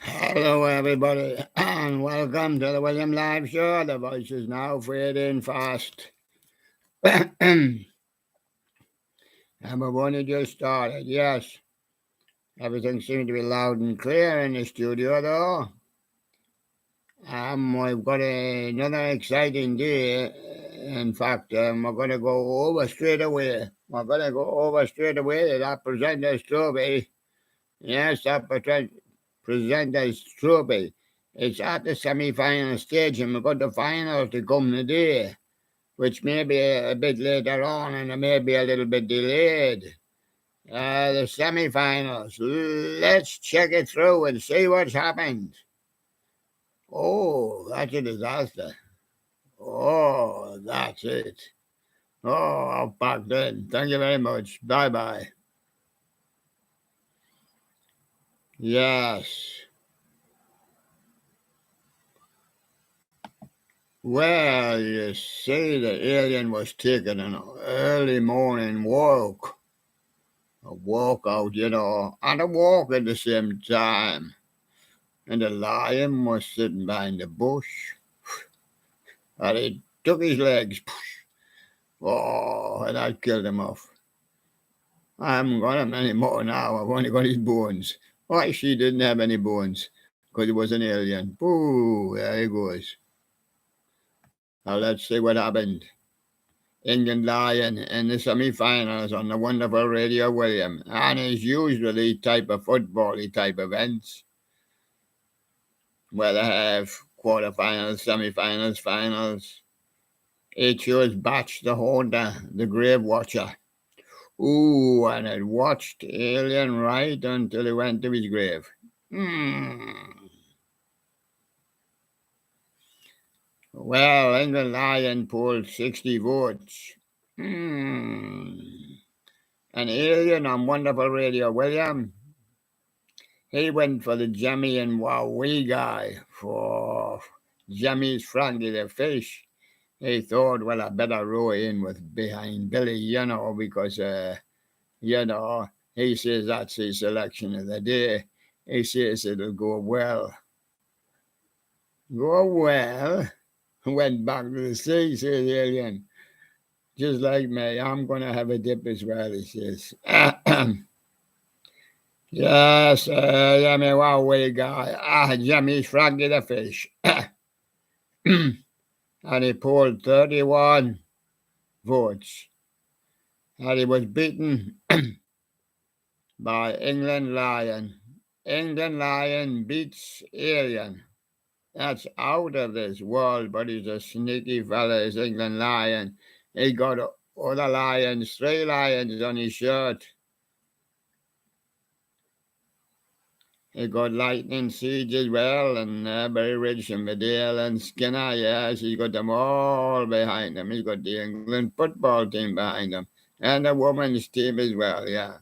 Hello, everybody, and welcome to the William Live Show. The voice is now fading fast. And we've only just started, yes. Everything seems to be loud and clear in the studio, though. We've got another exciting day. In fact, we're going to go over straight away. We're going to go over straight away to that presenter's trophy. Yes, that presenter's trophy. It's at the semi-final stage, and we've got the final to come today, which may be a bit later on, and it may be a little bit delayed. The semi-finals. Let's check it through and see what's happened. Oh, that's a disaster. Oh, that's it. Oh, I've packed in. Thank you very much. Bye-bye. Yes. Well, you see, the alien was taking an early morning walk. A walk out, and a walk at the same time. And the lion was sitting behind the bush. And he took his legs. Oh, and I killed him off. I haven't got him anymore now. I've only got his bones. Why, she didn't have any bones, because he was an alien. Boo, there he goes. Now let's see what happened. England Lion in the semi-finals on the wonderful Radio William, and his usually type of football-y type events, where they have quarterfinals, semi-finals, finals. He chose Batch the Haunter, the Grave Watcher. Ooh, and it watched Alien right until he went to his grave. Well, England Lion pulled 60 votes. An Alien on wonderful Radio William. He went for the Jemmy and Wowee guy, for Jemmy's Frankie the Fish. He thought, well, I better row in with behind Billy, because, he says that's his selection of the day. He says it'll go well. Go well? Went back to the sea, says the Alien. Just like me, I'm going to have a dip as well, he says. Yes, Jemmy Wowee guy. Jemmy's Frankie the Fish. And he polled 31 votes. And he was beaten by England Lion. England Lion beats Alien. That's out of this world, but he's a sneaky fella, is England Lion. He got other lions, 3 lions on his shirt. He got Lightning Siege as well, and Barry Ridge and Vidal and Skinner, yes, he's got them all behind him. He's got the England football team behind him, and the women's team as well, yeah.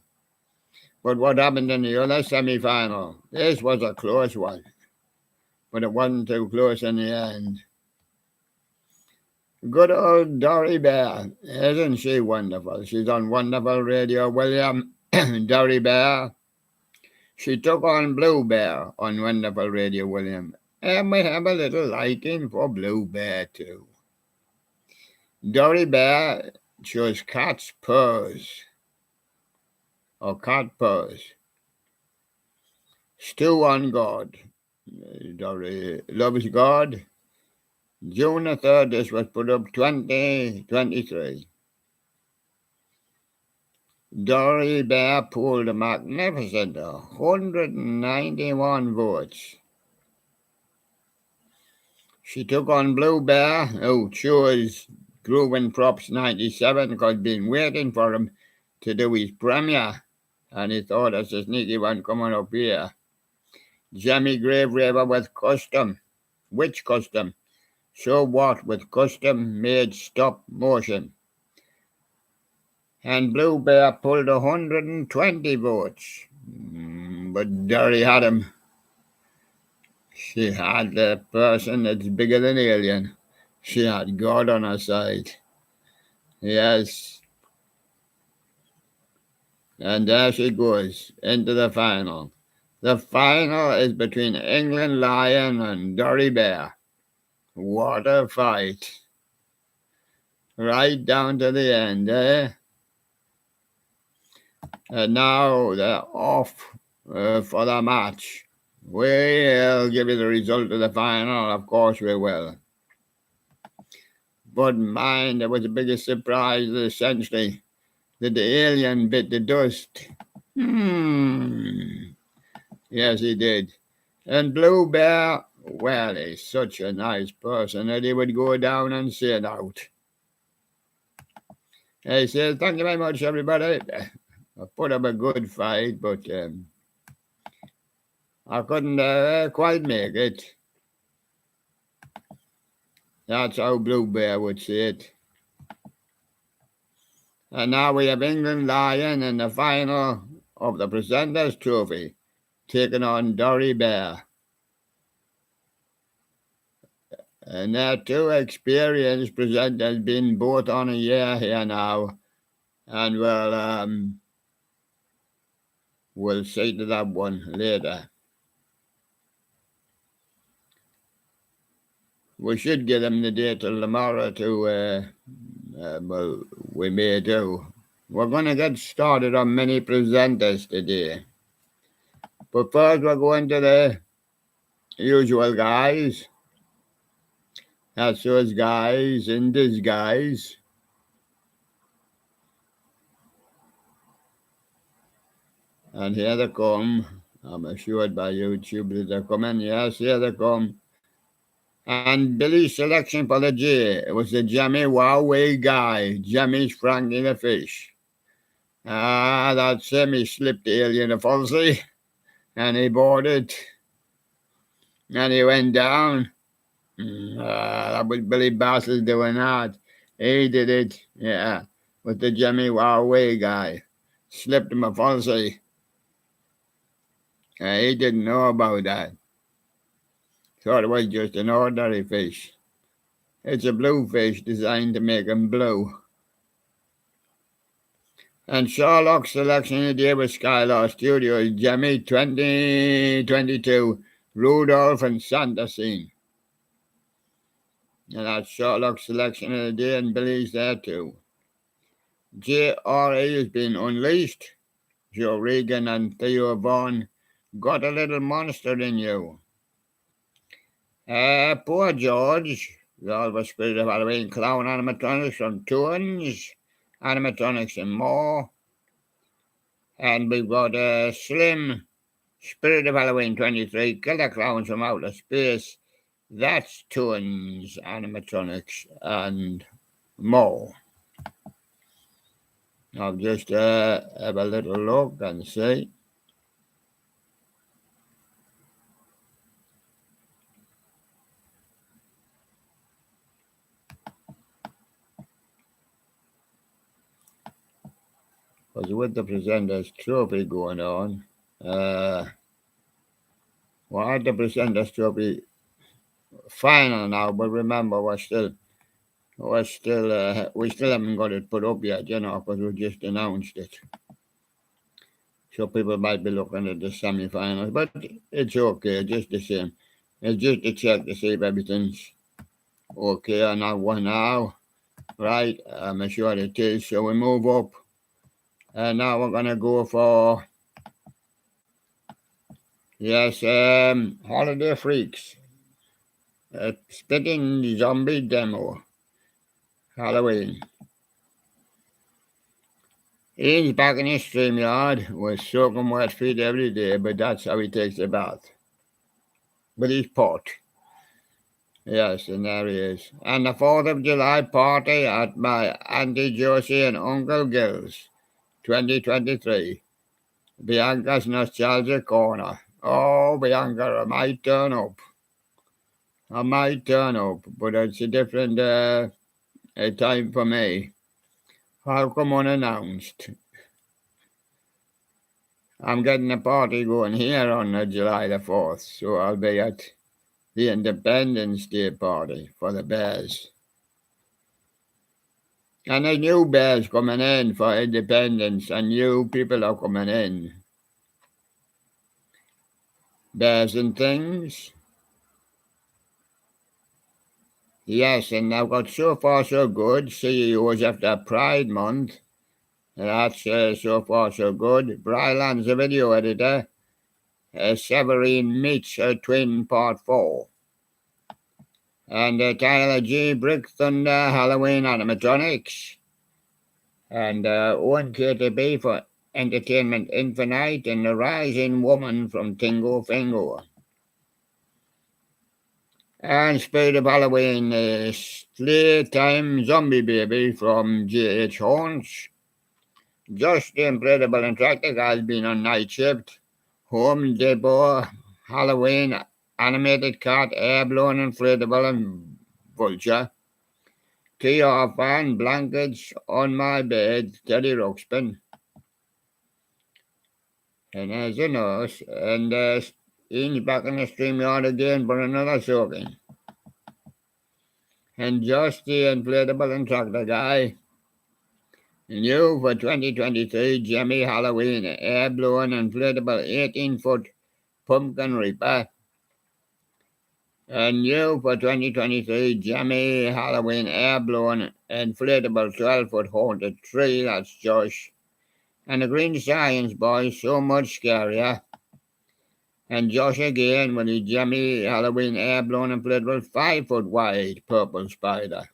But what happened in the other semi-final? This was a close one, but it wasn't too close in the end. Good old Dory Bear, isn't she wonderful? She's on wonderful Radio William. Dory Bear. She took on Blue Bear on wonderful Radio William, and we have a little liking for Blue Bear too. Dory Bear chose Cat's Purrs, or Cat Purrs. Stew on God. Dory loves God. June the 3rd, this was put up 2023. Dory Bear pulled a magnificent 191 votes. She took on Blue Bear, who chose Groovin' Props 97, because he'd been waiting for him to do his premiere, and he thought that's a sneaky one coming up here. Jemmy Grave Raver with Custom. Which Custom? So what with Custom made stop motion. And Blue Bear pulled 120 votes. But Dory had him. She had the person that's bigger than Alien. She had God on her side. Yes. And there she goes into the final. The final is between England Lion and Derry Bear. What a fight. Right down to the end, eh? And now they're off for the match. We'll give you the result of the final, of course we will. But mind, it was the biggest surprise of the century that the alien bit the dust. Yes, he did. And Blue Bear, well, he's such a nice person that he would go down and sit out. He says, thank you very much, everybody. I put up a good fight, but I couldn't quite make it. That's how Blue Bear would say it. And now we have England Lion in the final of the Presenters Trophy, taking on Derry Bear. And they're two experienced presenters, been both on a year here now, and we'll see to that one later. We should give them the day till tomorrow to, well, we may do. We're going to get started on many presenters today. But first we're going to the usual guys. That's those guys in disguise. And here they come. I'm assured by YouTube that they're coming. Yes, here they come. And Billy's selection for the J was the Jimmy Wowway guy, Jimmy's Frankie the Fish. That's him. He slipped the alien a falsy, and he boarded, and he went down. That was Billy Bassel doing that. He did it, yeah, with the Jimmy Wowway guy. Slipped him a falsy. He didn't know about that. Thought it was just an ordinary fish. It's a blue fish designed to make him blue. And Sherlock's selection today with Skylar Studios, Jimmy 2022, Rudolph and Sanderson. And that's Sherlock's selection of the day, and Billy's there too. JRA has been unleashed. Joe Regan and Theo Vaughn, got a little monster in you. Poor George, the Spirit of Halloween Clown animatronics from Toons, animatronics and more. And we've got Slim, Spirit of Halloween 23, Killer Clowns from Outer Space. That's Toons, animatronics and more. I'll just have a little look and see. Because with the Presenters Trophy going on, we're at the Presenters Trophy final now, but remember we still haven't got it put up yet, because we just announced it. So people might be looking at the semi-finals, but it's okay, just the same. It's just to check to see if everything's okay on that one now. Right, I'm sure it is. So we move up. And now we're going to go for, yes, Holiday Freaks. Spitting Zombie Demo. Halloween. He's back in his StreamYard with soaking wet feet every day, but that's how he takes a bath. With his pot. Yes, and there he is. And the 4th of July party at my Auntie Josie and Uncle Gil's, 2023. Bianca's Nostalgia Corner. Oh, Bianca, I might turn up. But it's a different time for me. I'll come unannounced. I'm getting a party going here on July the 4th, so I'll be at the Independence Day party for the Bears. And the new Bears coming in for independence, and new people are coming in. bears and things. Yes, and I've got So Far So Good, CEOs after Pride Month. That's So Far So Good. Bryland's a video editor. Severine meets her twin, part 4. And Tyler G. Brick Thunder Halloween animatronics. And 1KTB for Entertainment Infinite and The Rising Woman from Tingo Fingo. And Spirit of Halloween, Slaytime Zombie Baby from J.H. Horns. Just the Incredible and Tractor has been on night shift. Home Depot, Halloween, Animated Cat, Airborne Inflatable and Vulture. TR fan, blankets on my bed, Teddy Ruxpin. And there's a nurse, and Ian's back in the stream yard again for another soaking. And just the Inflatable and Tractor guy. New for 2023 Jimmy Halloween air-blown inflatable 18-foot pumpkin reaper. And new for 2023 Jimmy Halloween air-blown inflatable 12-foot haunted tree. That's Josh. And the Green Science Boy, so much scarier. And Josh again with the Jimmy Halloween air-blown inflatable 5-foot wide purple spider.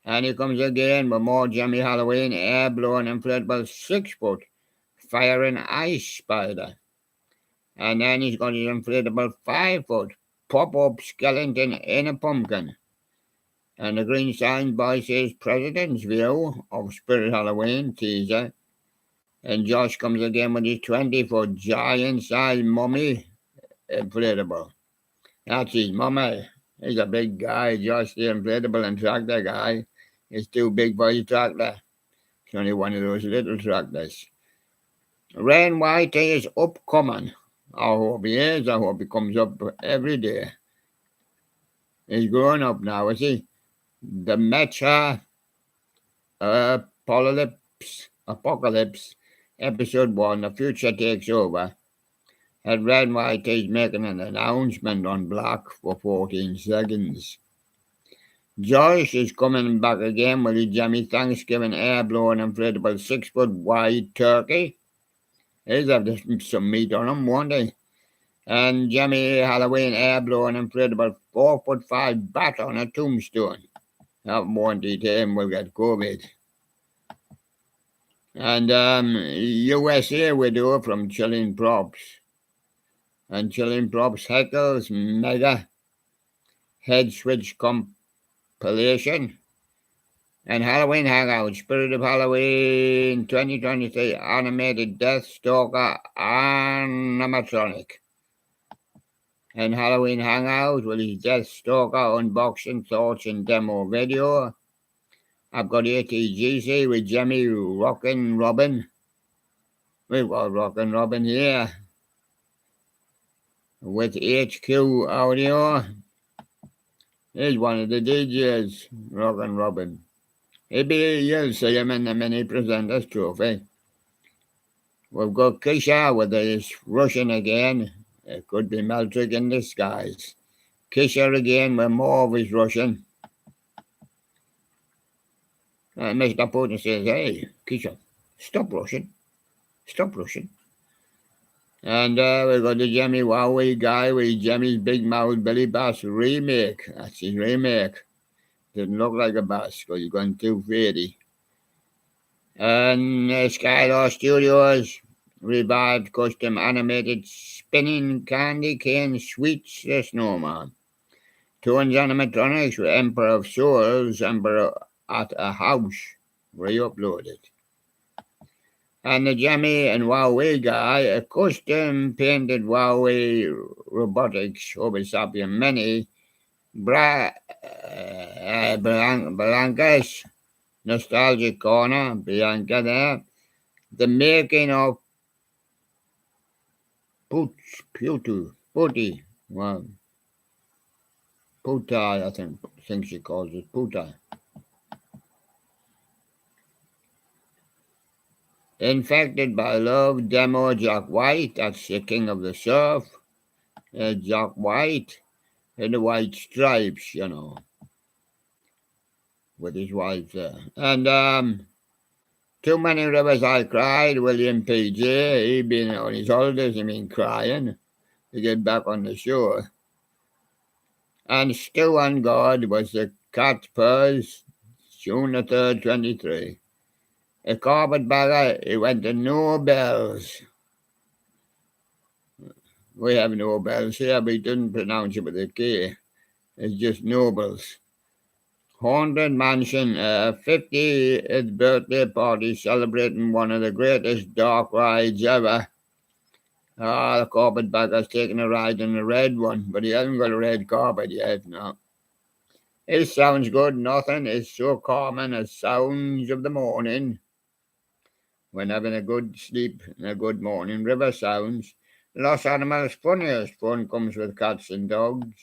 And he comes again with more Jimmy Halloween air-blown inflatable 6-foot fire and ice spider. And then he's got his inflatable 5-foot pop-up skeleton in a pumpkin. And the Green Sign Boy says President's View of Spirit Halloween teaser. And Josh comes again with his 20-foot giant-sized mummy inflatable. That's his mummy. He's a big guy, Josh the inflatable and tractor guy. He's too big for his tractor. It's only one of those little tractors. Rain White is upcoming. I hope he is. I hope he comes up every day. He's grown up now, is he? The Mecha Apocalypse, Episode 1, The Future Takes Over. And Red White is making an announcement on black for 14 seconds. Joyce is coming back again with his Jimmy Thanksgiving air-blown inflatable 6-foot wide turkey. He'll have some meat on him, won't he? And Jimmy Halloween air-blown inflatable 4-foot 5 bat on a tombstone. That won't eat him, will get COVID. And USA widow from Chilling Props. And Chilling Props Heckles Mega Head Switch Compilation. And Halloween Hangout, Spirit of Halloween 2023 Animated Death Stalker Animatronic. And Halloween Hangout with his Death Stalker unboxing thoughts and demo video. I've got ATGC with Jimmy Rockin' Robin. We've got Rockin' Robin here. With HQ Audio. He's one of the DJs, Rockin' Robin. You'll see him in the Mini Presenters Trophy. We've got Kisha with his Russian again. It could be Meltrick in disguise. Kisha again with more of his Russian. Mr. Putin says, hey, Kisha, stop Russian. Stop Russian. And we've got the Jimmy Wowie guy with Jimmy's Big Mouth Billy Bass remake. That's his remake. Didn't look like a bass because he's gone too faddy. And Skylar Studios revived custom animated spinning candy cane sweets the snowman. Tones animatronics with Emperor of Souls, Emperor at a House, re-uploaded. And the Jimmy and Huawei guy, a custom painted Huawei robotics Homo sapien mini, Blanca's nostalgic corner, Bianca there. The making of Puti, well, Putai, I think she calls it Putai. Infected by Love, demo Jack White, that's the king of the surf. Jack White in the white stripes, with his wife there. And Too Many Rivers I Cried, William P.J., he been on his holidays, crying to get back on the shore. And Still on God was the Cat Purrs, June the 3rd, 23. A carpetbagger, he went to Nobels. We have Nobels here, but he didn't pronounce it with a K. It's just Nobles. Haunted Mansion, 50th birthday party celebrating one of the greatest dark rides ever. The carpetbagger's taking a ride in the red one, but he hasn't got a red carpet yet, no. It sounds good, nothing is so calming as sounds of the morning. When having a good sleep and a good morning, river sounds. Lost animals funniest fun comes with cats and dogs.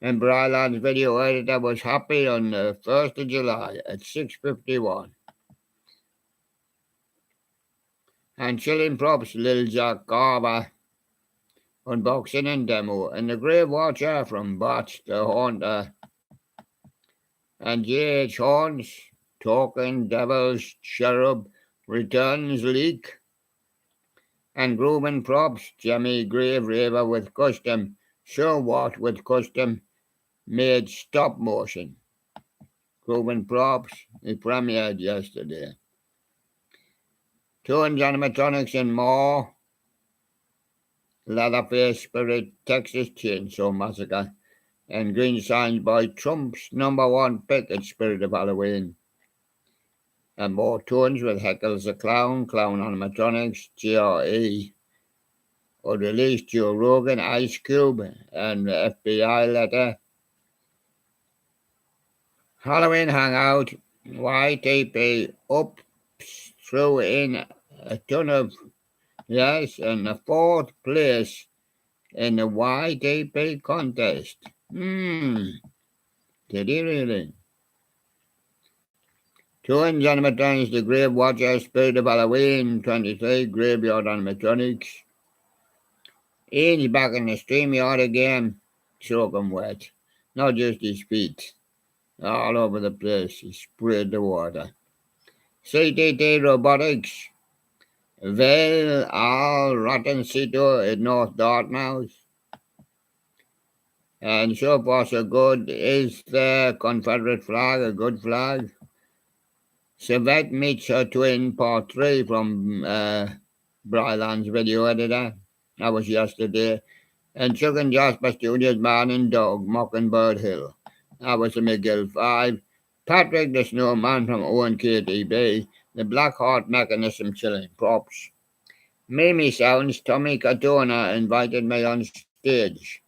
And Bryland's video editor was happy on the 1st of July at 6:51. And Chilling Props, Lil Jack Carver, unboxing and demo. And the Grave Watcher from Bots the Haunter. And J.H. Horns, Talking Devil's Cherub, returns leak. And Groovin' Props, Jimmy Grave Raver with custom. Sure what with custom made stop motion. Groovin' Props, it premiered yesterday. Tones Animatronics and more. Leatherface Spirit, Texas Chainsaw Massacre. And green signs by Trump's #1 pick at Spirit of Halloween. And more tones with Heckles the Clown, Clown Animatronics, GRE. Or released Joe Rogan, Ice Cube, and the FBI letter. Halloween Hangout, YTP, up threw in a ton of, yes, and the 4th place in the YTP contest. Did he really? Toons Animatronics, The Grave Watcher, Spirit of Halloween, 23, Graveyard Animatronics. Ian's back in the StreamYard again, soaking wet, not just his feet. All over the place, he sprayed the water. CTT Robotics, Vale Al Ratoncito at North Dartmouth. And so far so good. Is the Confederate flag a good flag? Savette meets her twin, part 3 from Bryland's video editor. That was yesterday. And Chuck and Jasper Studios, Man and Dog, Mockingbird Hill. That was the McGill 5. Patrick the Snowman from ONKTB. The Black Heart Mechanism Chilling Props. Mimi Sounds, Tommy Katona invited me on stage.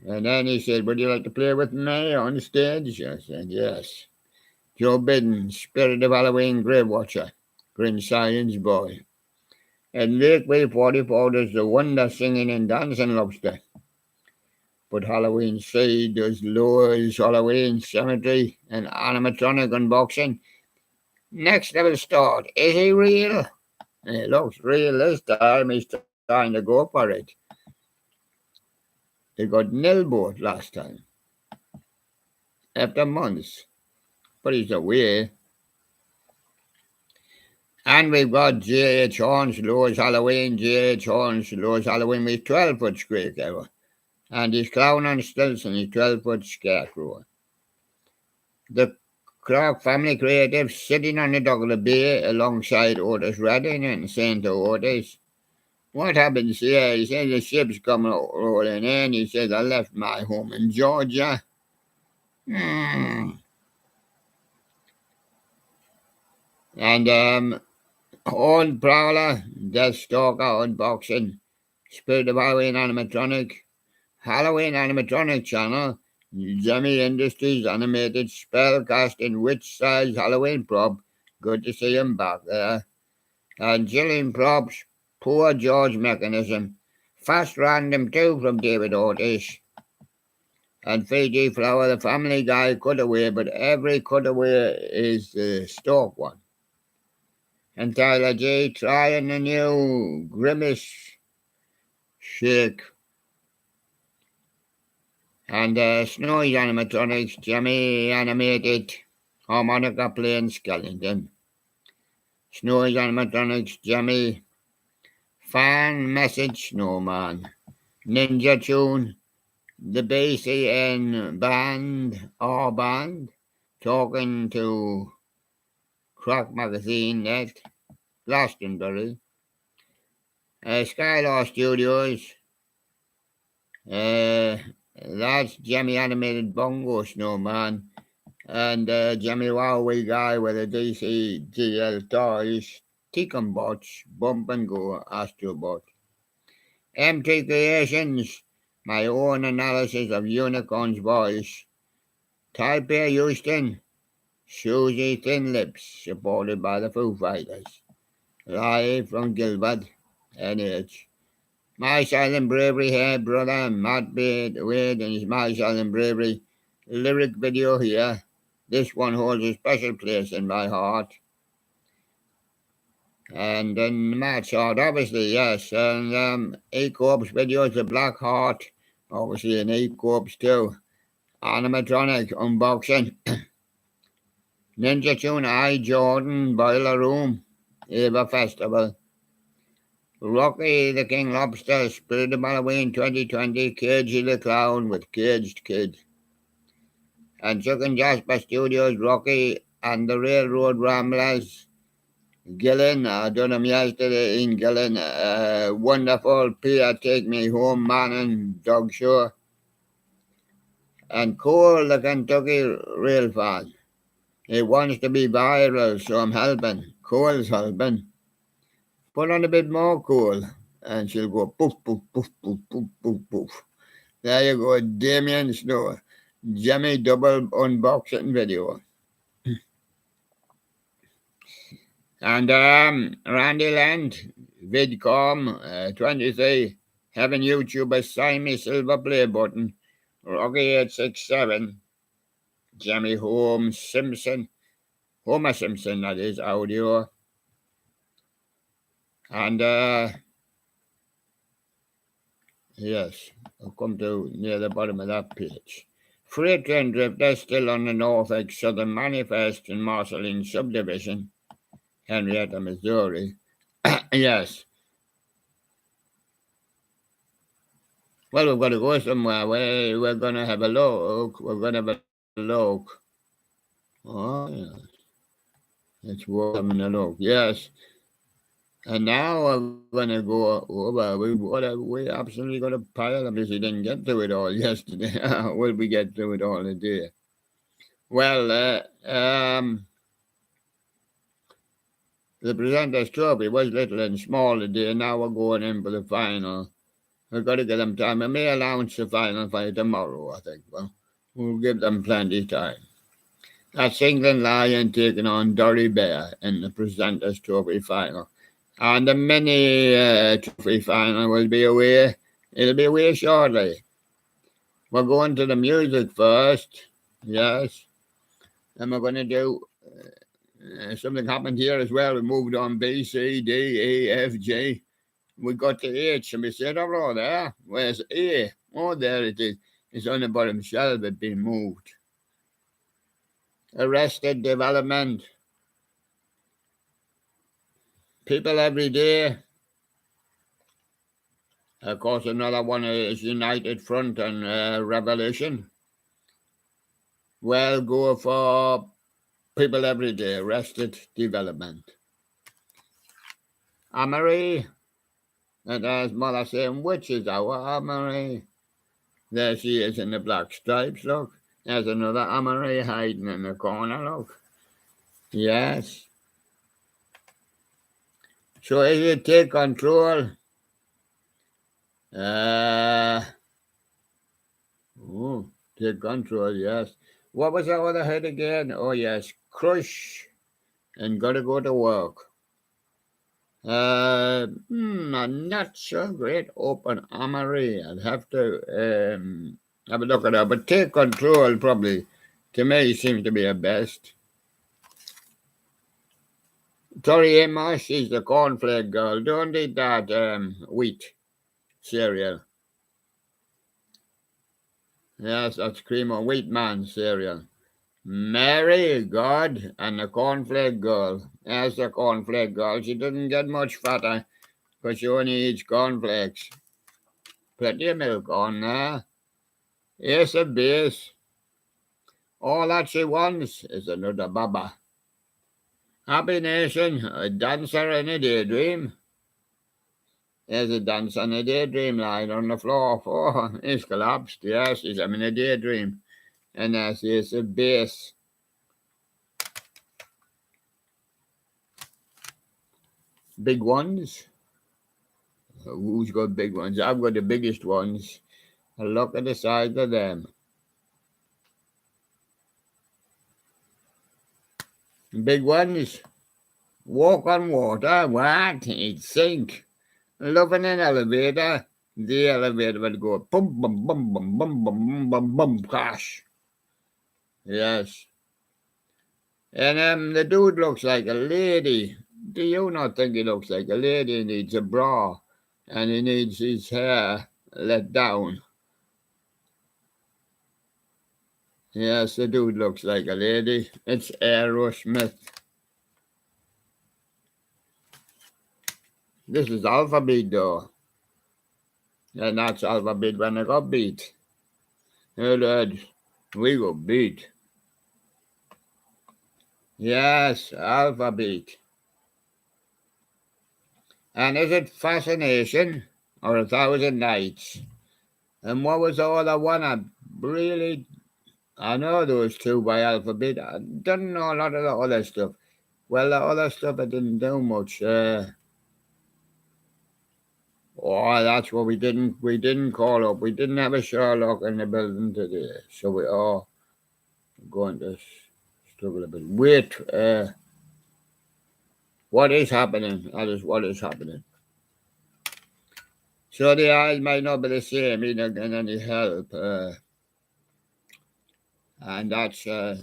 And then he said, would you like to play with me on stage? I said, yes. Joe Bidden, Spirit of Halloween, Grave Watcher, Green Science Boy. And Lakeway 44 does the Wonder Singing and Dancing Lobster. But Halloween C does Lowe's Halloween Cemetery and animatronic unboxing. Next level start. Is he real? It looks real this time. He's trying to go for it. They got nil boat last time. After months. But he's away. And we've got J.H. Horns, Lowe's Halloween. J.H. Horns, Lowe's Halloween with 12-foot square. And his clown on stilts and his 12-foot scarecrow. The Clark family creative sitting on the dock of the bay alongside Otis Redding and saying to Otis, what happens here? He says the ship's coming rolling in. He says, I left my home in Georgia. And Old Prowler, Deathstalker unboxing, Spirit of Halloween animatronic, Halloween animatronic channel, Jimmy Industries animated spellcasting witch-size Halloween prop. Good to see him back there. And Chilling Props, Poor George Mechanism, Fast Random 2 from David Otis. And Fiji Flower, the Family Guy cutaway, but every cutaway is the stock one. And Tyler J trying the new Grimace shake. And Snowy animatronics, Jimmy animated harmonica playing skeleton. Snowy animatronics, Jimmy fan message snowman. Ninja tune, the BCN band, our band, talking to Crack Magazine at Glastonbury. Skylar Studios, that's Jimmy Animated Bongo Snowman, and Jimmy Wowie Guy with a DCGL Toys, Ticum Bots, Bump and Go Astrobot. MT Creations, my own analysis of Unicorn's voice. Taipei Houston, Susie Thin Lips, supported by the Foo Fighters. Live from Gilbert, NH. My Silent Bravery here, brother. Matt Wade and his My Silent Bravery lyric video here. This one holds a special place in my heart. And then Matt's heart, obviously, yes. And E-Corp's video is a Black Heart. Obviously an E-Corp's too. Animatronic unboxing. Ninja Tune I Jordan Boiler Room. Eva Festival. Rocky the King Lobster, Spirit of Halloween 2020, Cagey the Clown with Caged Kid. And Chuck and Jasper Studios, Rocky and the Railroad Ramblers, Gillen, I done them yesterday in Gillen, wonderful Peter Take Me Home Man and Dog Show. And Cole the Kentucky Rail Fan. He wants to be viral, so I'm helping. Cole's helping. Put on a bit more Cole, and she'll go poof, poof, poof, poof, poof, poof, poof. There you go, Damien Snow. Jimmy double unboxing video. And Randy Land, VidCom 23, having YouTubers sign me silver play button. Rocky 867, Jimmy Homer Simpson, that is, audio. And yes, I'll come to near the bottom of that page. Freight train drifter still on the Norfolk Southern Manifest in Marceline Subdivision, Henrietta, Missouri. Yes. Well, we've got to go somewhere. We're going to have a look. Oh, yes. It's warm a look. Yes. And now we're going to go over. We absolutely got a pile of this. We didn't get to it all yesterday. Will we get to it all today? Well, the Presenter's Trophy was little and small today. Now we're going in for the final. We've got to give them time. I may announce the final fight tomorrow, I think. Well, we'll give them plenty of time. That's England Lion taking on Dory Bear in the Presenter's Trophy final. And the mini trophy final will be away. It'll be away shortly. We're going to the music first. Yes. And we're going to do something happened here as well. We moved on B, C, D, E, F, G. We got to H and we said, oh, there. Where's A? Oh, there it is. It's on the bottom shelf. It's been moved. Arrested Development. People Every Day. Of course, another one is United Front and Revolution. Well, go for People Every Day, Arrested Development. Amory. And as Mother saying, which is our Amory? There she is in the black stripes, look. There's another Amory hiding in the corner, look. Yes. So if you take control, take control, yes. What was our other head again? Oh, yes, Crush and Gotta Go to Work. A not so great open Amory. I'd have to have a look at that. But Take Control probably, to me, seems to be the best. Tori Amos, she's the cornflake girl. Don't eat that wheat. cereal. Yes, that's cream of wheat man cereal. Mary, God, and the cornflake girl. As the cornflake girl, she doesn't get much fatter because she only eats cornflakes. Plenty of milk on there. Yes, a base. All that she wants is another baba. Happy Nation, a dancer in a daydream. There's a dancer in a daydream lying on the floor. Oh, he's collapsed. Yes, he's having a daydream. And there's a base. Big ones. Who's got big ones? I've got the biggest ones. Look at the size of them. Big ones. Walk on water. What? It'd sink. Love in an elevator. The elevator would go bum bum bum bum bum bum bum bum crash. Yes. And the dude looks like a lady. Do you not think he looks like a lady? He needs a bra. And he needs his hair let down. Yes, the dude looks like a lady. It's Aerosmith. This is Alphabet, though. And that's Alphabet when I got beat. Hey, lads, we got beat. Yes, Alphabet. And is it Fascination or 1,000 Nights? And what was the other one? I know those two by Alphabet. I don't know a lot of the other stuff. Well, the other stuff I didn't do much. That's what we didn't call up. We didn't have a Sherlock in the building today, so we are going to struggle a bit. Wait, what is happening? That is what is happening. So the eyes might not be the same, you don't get any help. And that's a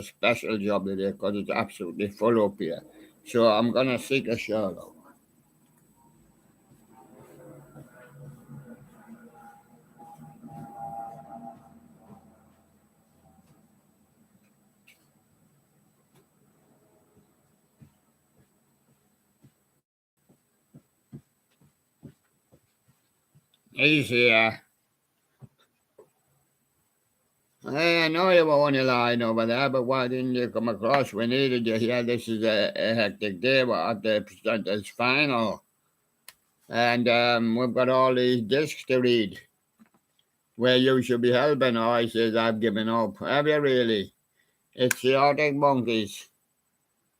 special job today because it's absolutely full up here. So I'm going to seek a Sherlock. He's here. Hey, I know you were only lying over there, but why didn't you come across? We needed you here. This is a hectic day. We're at the presenters final. And we've got all these discs to read. Where you should be helping. Oh, he says, I've given up. Have you really? It's the Arctic Monkeys.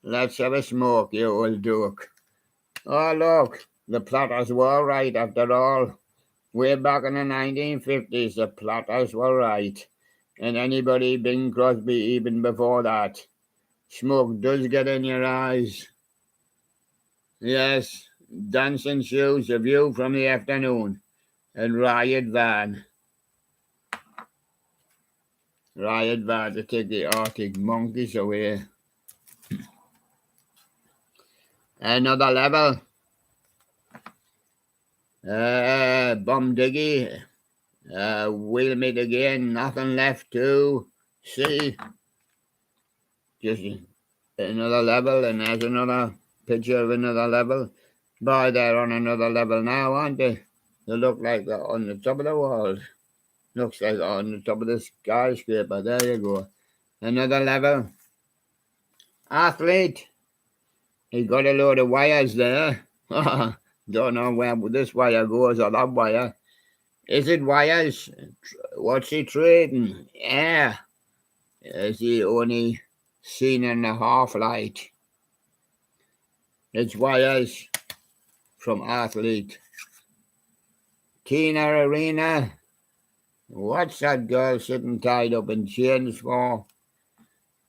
Let's have a smoke, you old duke. Oh, look, the Platters were right after all. Way back in the 1950s, the Platters were right. And anybody Bing Crosby even before that. Smoke does get in your eyes. Yes, Dancing Shoes, A View from the Afternoon, and Riot Van. Riot Van to take the Arctic Monkeys away. Another level. Bum Diggy. We'll meet again. Nothing left to see. Just another level, and there's another picture of another level. Boy, they're on another level now, aren't they? They look like they're on the top of the world. Looks like they're on the top of the skyscraper. There you go. Another level. Athlete. He got a load of wires there. Don't know where this wire goes or that wire. Is it wires? What's he trading? Yeah. Is he only seen in the half light? It's wires from Athlete. Tina Arena. What's that girl sitting tied up in chains for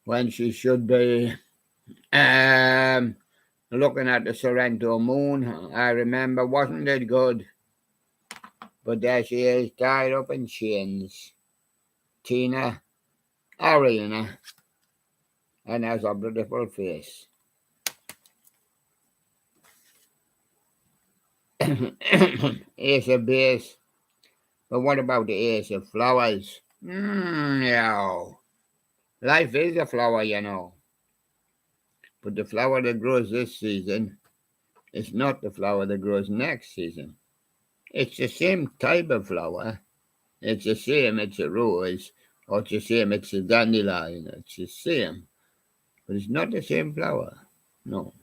when she should be looking at the Sorrento moon? I remember, wasn't it good? But there she is, tied up in chains. Tina Arena. And has a beautiful face. Ace of base. But what about the ace of flowers? No. Life is a flower, you know. But the flower that grows this season is not the flower that grows next season. It's the same type of flower. It's the same, it's a rose. Or it's the same, it's a dandelion. It's the same. But it's not the same flower. No.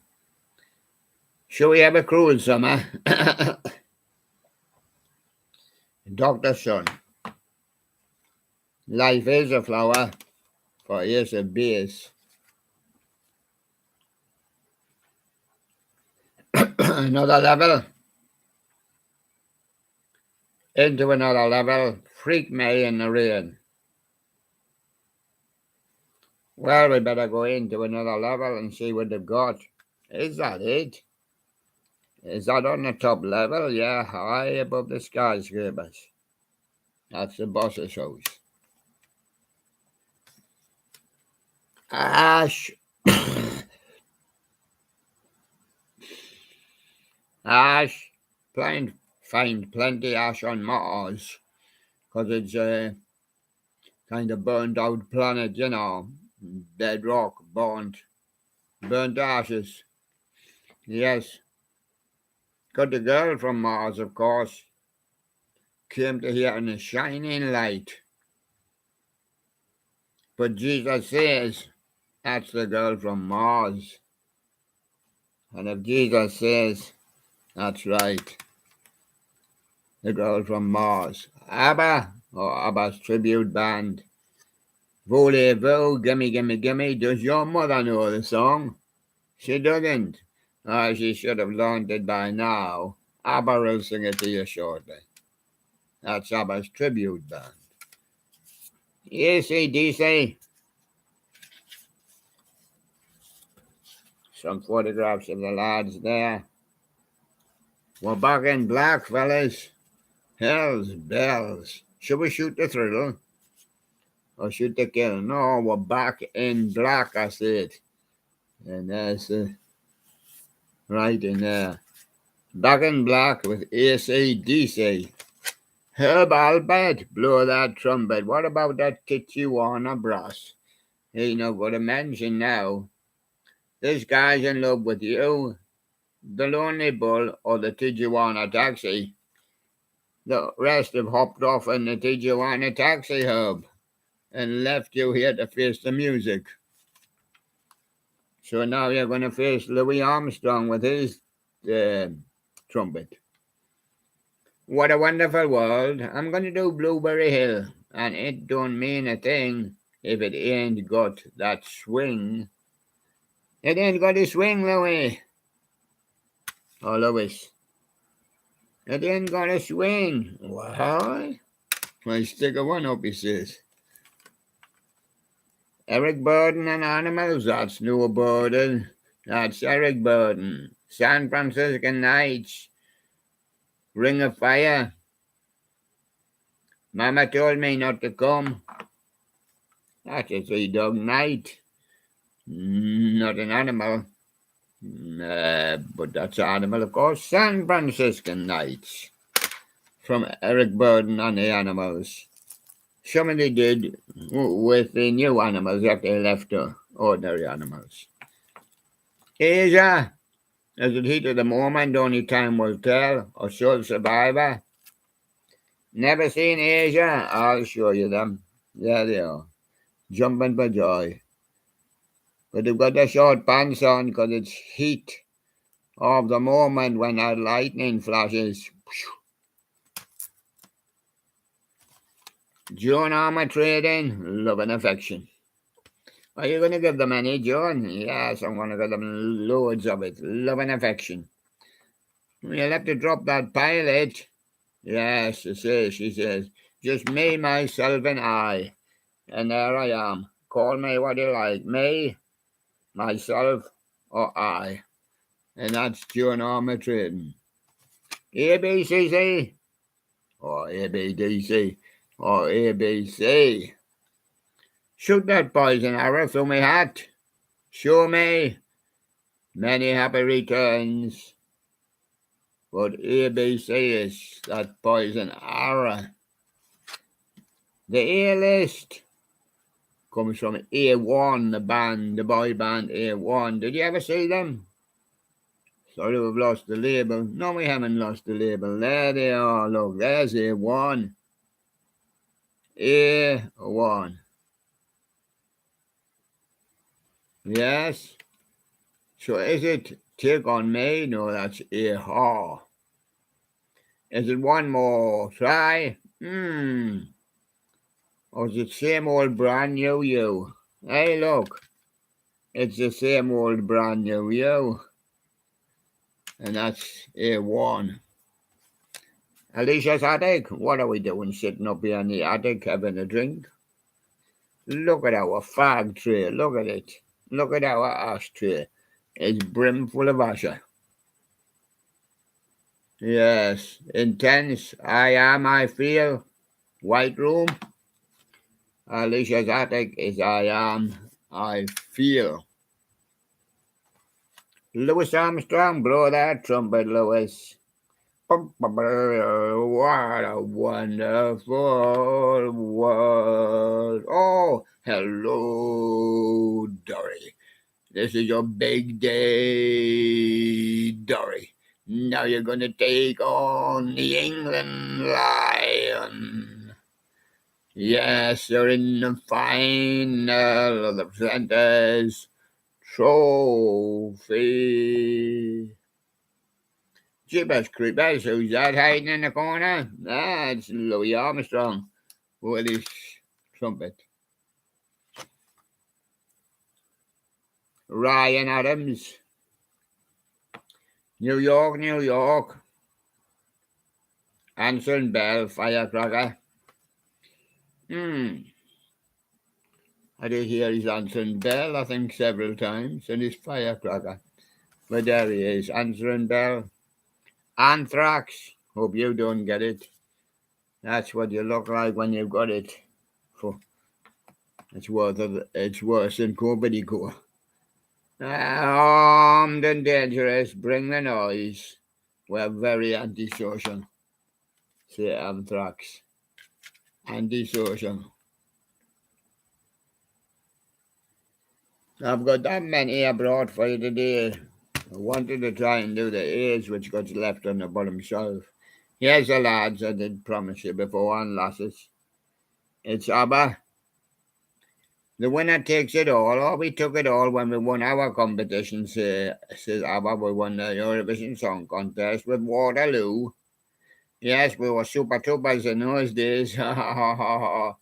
Shall we have a cruel summer? Dr. Son. Life is a flower, for ace of base. Another level. Into another level. Freak me in the rain. Well, we better go into another level and see what they've got. Is that it? Is that on the top level? Yeah, high above the skyscrapers. That's the boss's house. Ash. Ash. Find plenty ash on Mars. Because it's a kind of burned out planet, you know. Bedrock, burnt ashes. Yes. Got the girl from Mars, of course. Came to here in a shining light. But Jesus says that's the girl from Mars. And if Jesus says that's right, the girl from Mars. ABBA, or ABBA's tribute band. Voulez-vous, gimme, gimme, gimme. Does your mother know the song? She doesn't. She should have learned it by now. ABBA will sing it to you shortly. That's ABBA's tribute band. AC/DC. Some photographs of the lads there. We're back in black, fellas. Hell's bells. Should we shoot the thriller? Or shoot the kill? No, we're back in black, I said. And there's right in there. Back in black with AC/DC. Herb Albert, blow that trumpet. What about that Tijuana brass? Ain't no good to mention now. This guy's in love with you, the Lonely Bull, or the Tijuana taxi. The rest have hopped off in the Tijuana taxi, Herb, and left you here to face the music. So now you're going to face Louis Armstrong with his trumpet. What a wonderful world. I'm going to do Blueberry Hill, and it don't mean a thing if it ain't got that swing. It ain't got a swing, Louis. Or Louis. It ain't got a swing. Why? Well, stick a one up, he says. Eric Burden and Animals, that's no Burden. That's Eric Burden. San Francisco Nights. Ring of Fire. Mama told me not to come. That's a three-dog night. Not an animal. But that's an animal, of course. San Francisco Nights. From Eric Burden and the Animals. Somebody did with the new animals after they left the ordinary animals. Asia. Is it heat of the moment? Only time will tell. Or Sole Survivor. Never seen Asia? I'll show you them. There they are. Jumping for joy. But they've got their short pants on because it's heat of the moment when that lightning flashes. John Armour Trading, love and affection. Are you going to give them any, John? Yes, I'm going to give them loads of it. Love and affection. You'll have to drop that pilot. Yes, she says. Just me, myself, and I. And there I am. Call me what you like. Me, myself, or I. And that's John Armour Trading. ABCC, or ABDC, or ABC. Shoot that poison arrow through my hat. Show me. Many happy returns. But ABC is that poison arrow. The A list comes from A1, the band, the boy band A1. Did you ever see them? Sorry, we've lost the label. No, we haven't lost the label. There they are. Look, there's A1. A1. Yes. So is it Take On Me? No, that's A-ha. Is it One More Try? Or is it Same Old Brand New You? Hey, look. It's the same old brand new you. And that's A1. Alicia's attic. What are we doing sitting up here in the attic having a drink? Look at our fag tray. Look at it. Look at our ashtray. It's brimful of ashes. Yes. Intense. I feel. White room. Alicia's attic is I feel. Louis Armstrong, blow that trumpet, Louis. What a wonderful world. Oh, hello, Dory. This is your big day, Dory. Now you're going to take on the England Lion. Yes, you're in the final of the 23.TROPHY. Jeepers creepers, who's that hiding in the corner? That's Louis Armstrong with his trumpet. Ryan Adams. New York, New York. Answering bell, firecracker. I did hear his answering bell, I think, several times, and his firecracker. But there he is, answering bell. Anthrax. Hope you don't get it. That's what you look like when you've got it. It's worse than COVID. Armed and dangerous. Bring the noise. We're very antisocial. Say Anthrax. Antisocial. I've got that many I brought for you today. I wanted to try and do the A's which got left on the bottom shelf. Here's the lads I did promise you before, and lasses. It's ABBA. The winner takes it all, or we took it all when we won our competition, says ABBA. We won the Eurovision Song Contest with Waterloo. Yes, we were super troopers in those days. And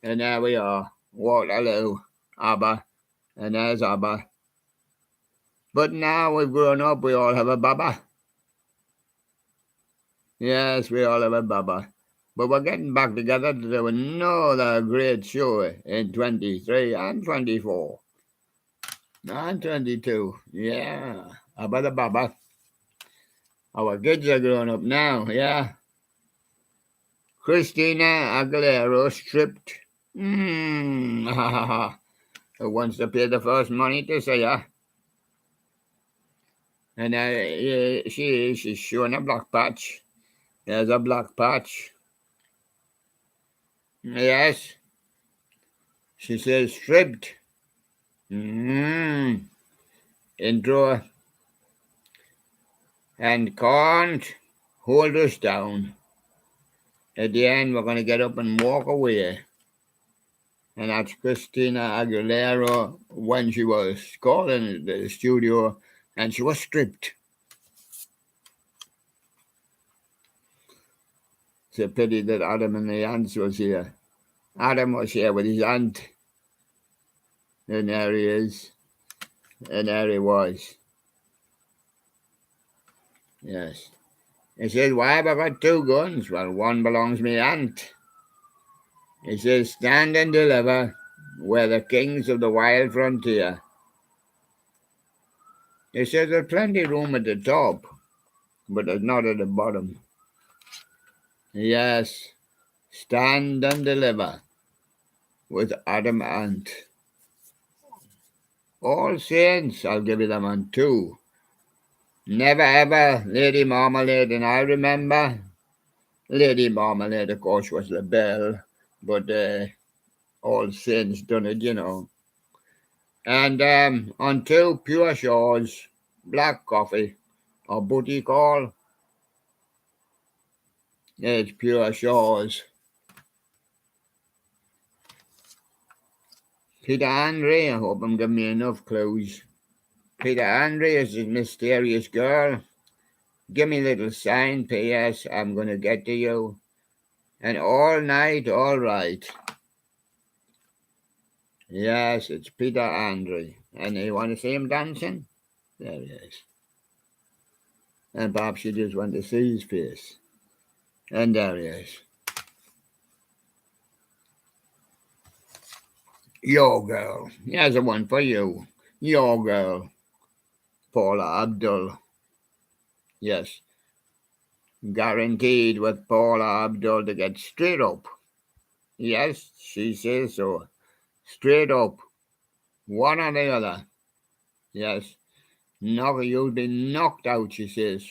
there we are, Waterloo, ABBA. And there's ABBA. But now we've grown up, we all have a Baba. Yes, we all have a Baba. But we're getting back together to do another great show in 23 and 24. And 22. Yeah. ABBA the Baba. Our kids are grown up now, yeah. Christina Aguilera stripped. Who wants to pay the first money to see her? And she's showing a black patch. There's a black patch. Yes. She says stripped. Intro. And can't hold us down. At the end, we're going to get up and walk away. And that's Christina Aguilera when she was calling the studio and she was stripped. It's a pity that Adam and the ants was here. Adam was here with his aunt. And there he is. And there he was. Yes. He says, why have I got two guns? Well, one belongs to my aunt. He says, stand and deliver. We're the kings of the wild frontier. He says there's plenty of room at the top, but there's not at the bottom. Yes, stand and deliver with Adam Ant. All Saints, I'll give you them on 2. Never ever Lady Marmalade, and I remember Lady Marmalade, of course, was the belle, but all since done it, you know. And until Pure Shores, black coffee, or booty call, it's Pure Shores. Peter Andre, I hope I'm giving you enough clues. Peter Andre is a mysterious girl. Give me a little sign, P.S. I'm going to get to you. And all night, all right. Yes, it's Peter Andre. And you want to see him dancing? There he is. And perhaps you just want to see his face. And there he is. Your girl. Here's a one for you. Your girl. Paula Abdul. Yes. Guaranteed with Paula Abdul to get straight up. Yes, she says so. Straight up. One or the other. Yes. No, you'll be knocked out, she says.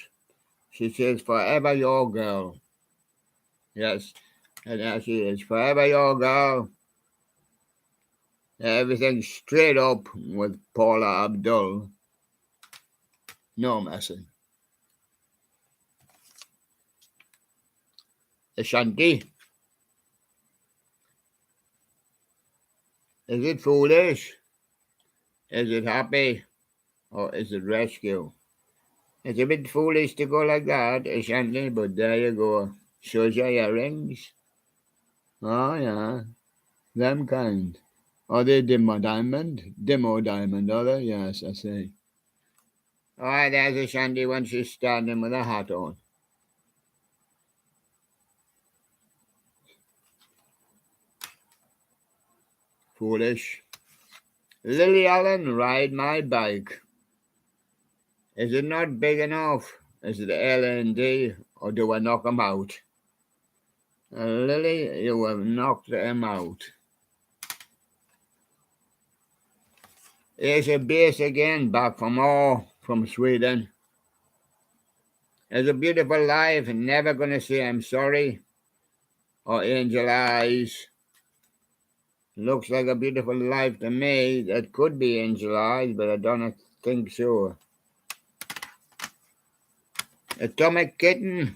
She says, forever your girl. Yes. And there she is. Forever your girl. Everything straight up with Paula Abdul. No messing. Ashanti. Is it foolish? Is it happy? Or is it rescue? It's a bit foolish to go like that, Ashanti, but there you go. Shows your earrings. Oh, yeah. Them kind. Are they Demo Diamond? Demo Diamond, are they? Yes, I see. All right, there's Ashanti when she's standing with a hat on. Foolish. Lily Allen, ride my bike. Is it not big enough? Is it L&D, or do I knock him out? Lily, you have knocked him out. Here's a bass again, back from Sweden. It's a beautiful life, never gonna say I'm sorry. Or Angel Eyes. Looks like a beautiful life to me. That could be Angel Eyes, but I don't think so. Atomic Kitten.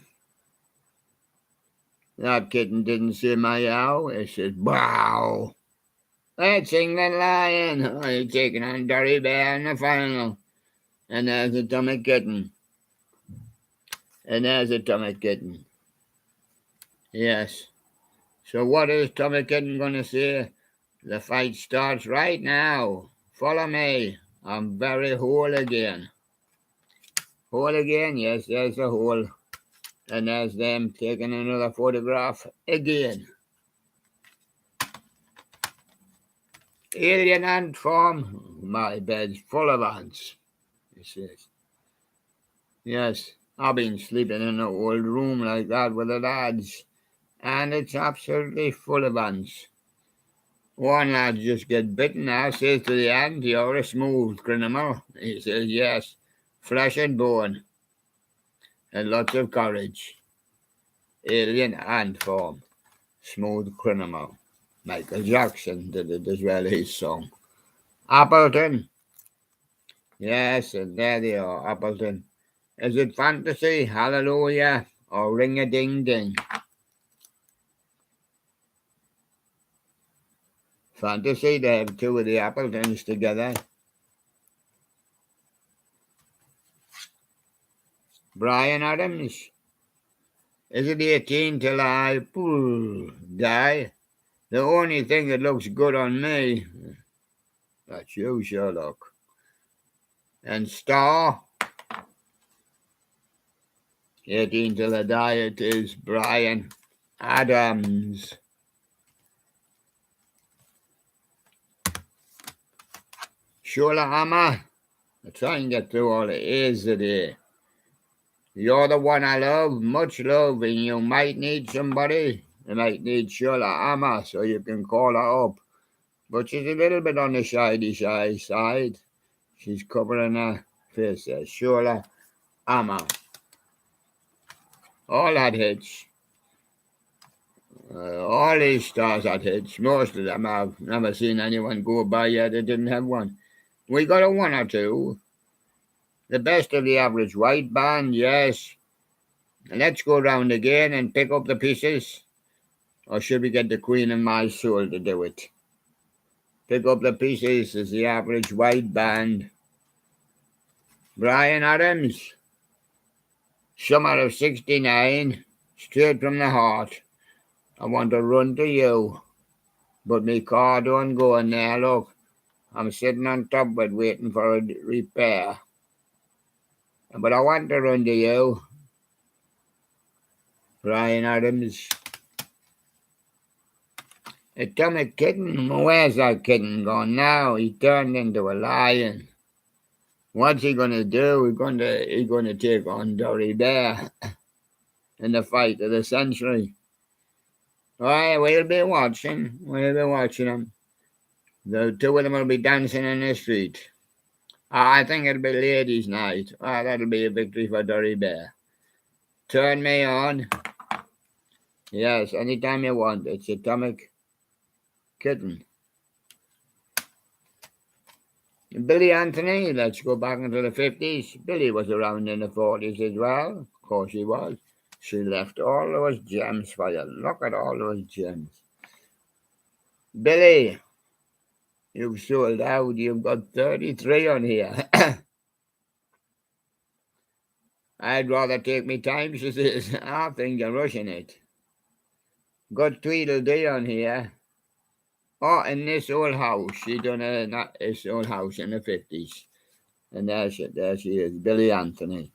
That kitten didn't say meow, it said wow. That's England Lion. Oh, you're taking on Derry Bear in the final. And there's Atomic Kitten. And there's Atomic Kitten. Yes. So what is Atomic Kitten going to say? The fight starts right now. Follow me. I'm very whole again. Whole again? Yes, there's a hole. And there's them taking another photograph again. Alien ant farm. My bed's full of ants, he says. Yes, I've been sleeping in an old room like that with the lads, and it's absolutely full of ants. One lad just get bitten now, says to the ant, you're a smooth criminal. He says, yes, flesh and bone, and lots of courage. Alien ant form, smooth criminal. Michael Jackson did it as well, his song. Appleton. Yes, and there they are, Appleton. Is it fantasy, hallelujah, or ring-a-ding-ding? Fantasy, they have two of the Appletons together. Brian Adams. Is it 18 till I die? The only thing that looks good on me, that's you, Sherlock. And Star. 18 till I die, it is Brian Adams. Shola Hammer. I try and get through all the A's today. You're the one I love, much love, and you might need somebody. You might need Shola Hammer, so you can call her up. But she's a little bit on the shy side. She's covering her face there. Shola hammer. All had hits. All these stars had hits. Most of them I've never seen anyone go by yet that didn't have one. We got a one or two. The best of the average white band, yes. Let's go round again and pick up the pieces. Or should we get the Queen of My Soul to do it? Pick up the pieces is the average white band. Brian Adams, summer of 69, straight from the heart. I want to run to you, but me car don't go in there, look. I'm sitting on top of it waiting for a repair. But I want to run to you. Brian Adams. Atomic Kitten, where's that kitten gone now? He turned into a lion. What's he going to do? He's going to take on Dory Bear in the fight of the century. All right, we'll be watching. We'll be watching them. The two of them will be dancing in the street. I think it'll be ladies' night. That'll be a victory for Dory Bear. Turn me on. Yes, anytime you want. It's Atomic Kitten. Billy Anthony, let's go back into the 50s. Billy was around in the 40s as well. Of course he was. She left all those gems for you. Look at all those gems. Billy, you've sold out. You've got 33 on here. I'd rather take me time, she says. I think you're rushing it. Got Tweedledee on here. Oh, in this old house. She done this old house in the 50s. And there she is, Billy Anthony.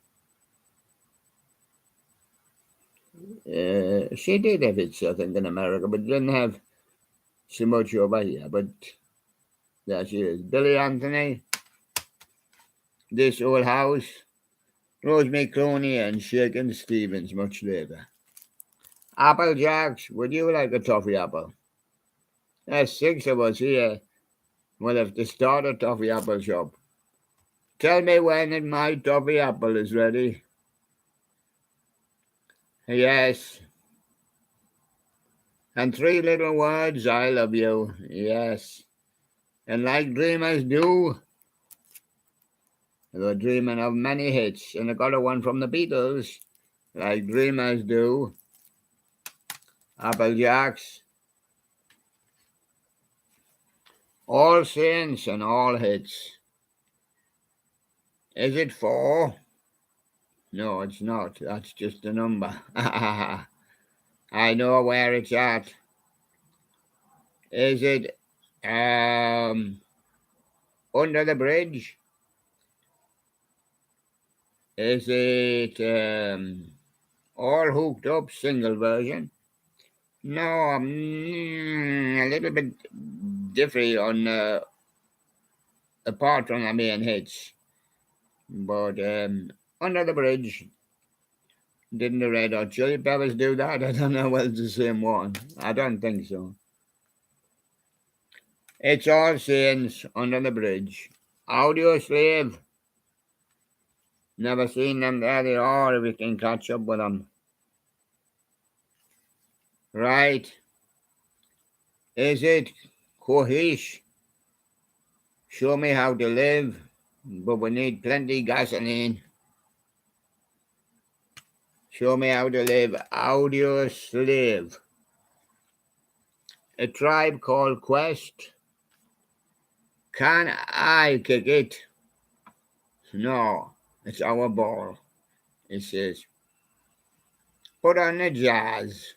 She did have hits, I think, in America, but didn't have so much over here. But there she is, Billy Anthony. This old house. Rosemary Clooney and Shakin' Stevens much later. Apple Jacks, would you like a toffee apple? There's 6 of us here. We'll have to start a toffee apple shop. Tell me when my toffee apple is ready. Yes. And 3 little words, I love you. Yes. And like dreamers do, they were dreaming of many hits. And I got a one from the Beatles, like dreamers do. Apple Jacks. All saints and all hits. Is it 4? No, it's not. That's just a number. I know where it's at. Is it Under the Bridge? Is it All Hooked Up single version? No, a little bit different on apart from the main hits. But Under the Bridge, didn't the Red Hot Chili Peppers do that? I don't know whether it's the same one. I don't think so. It's All Saints, Under the Bridge. Audio Slave. Never seen them there. They are, if we can catch up with them. Right. Is it Cohesh? Show me how to live, but we need plenty gasoline. Show me how to live. Audio Slave. A Tribe Called Quest. Can I kick it? No, it's our ball. It says, put on the jazz.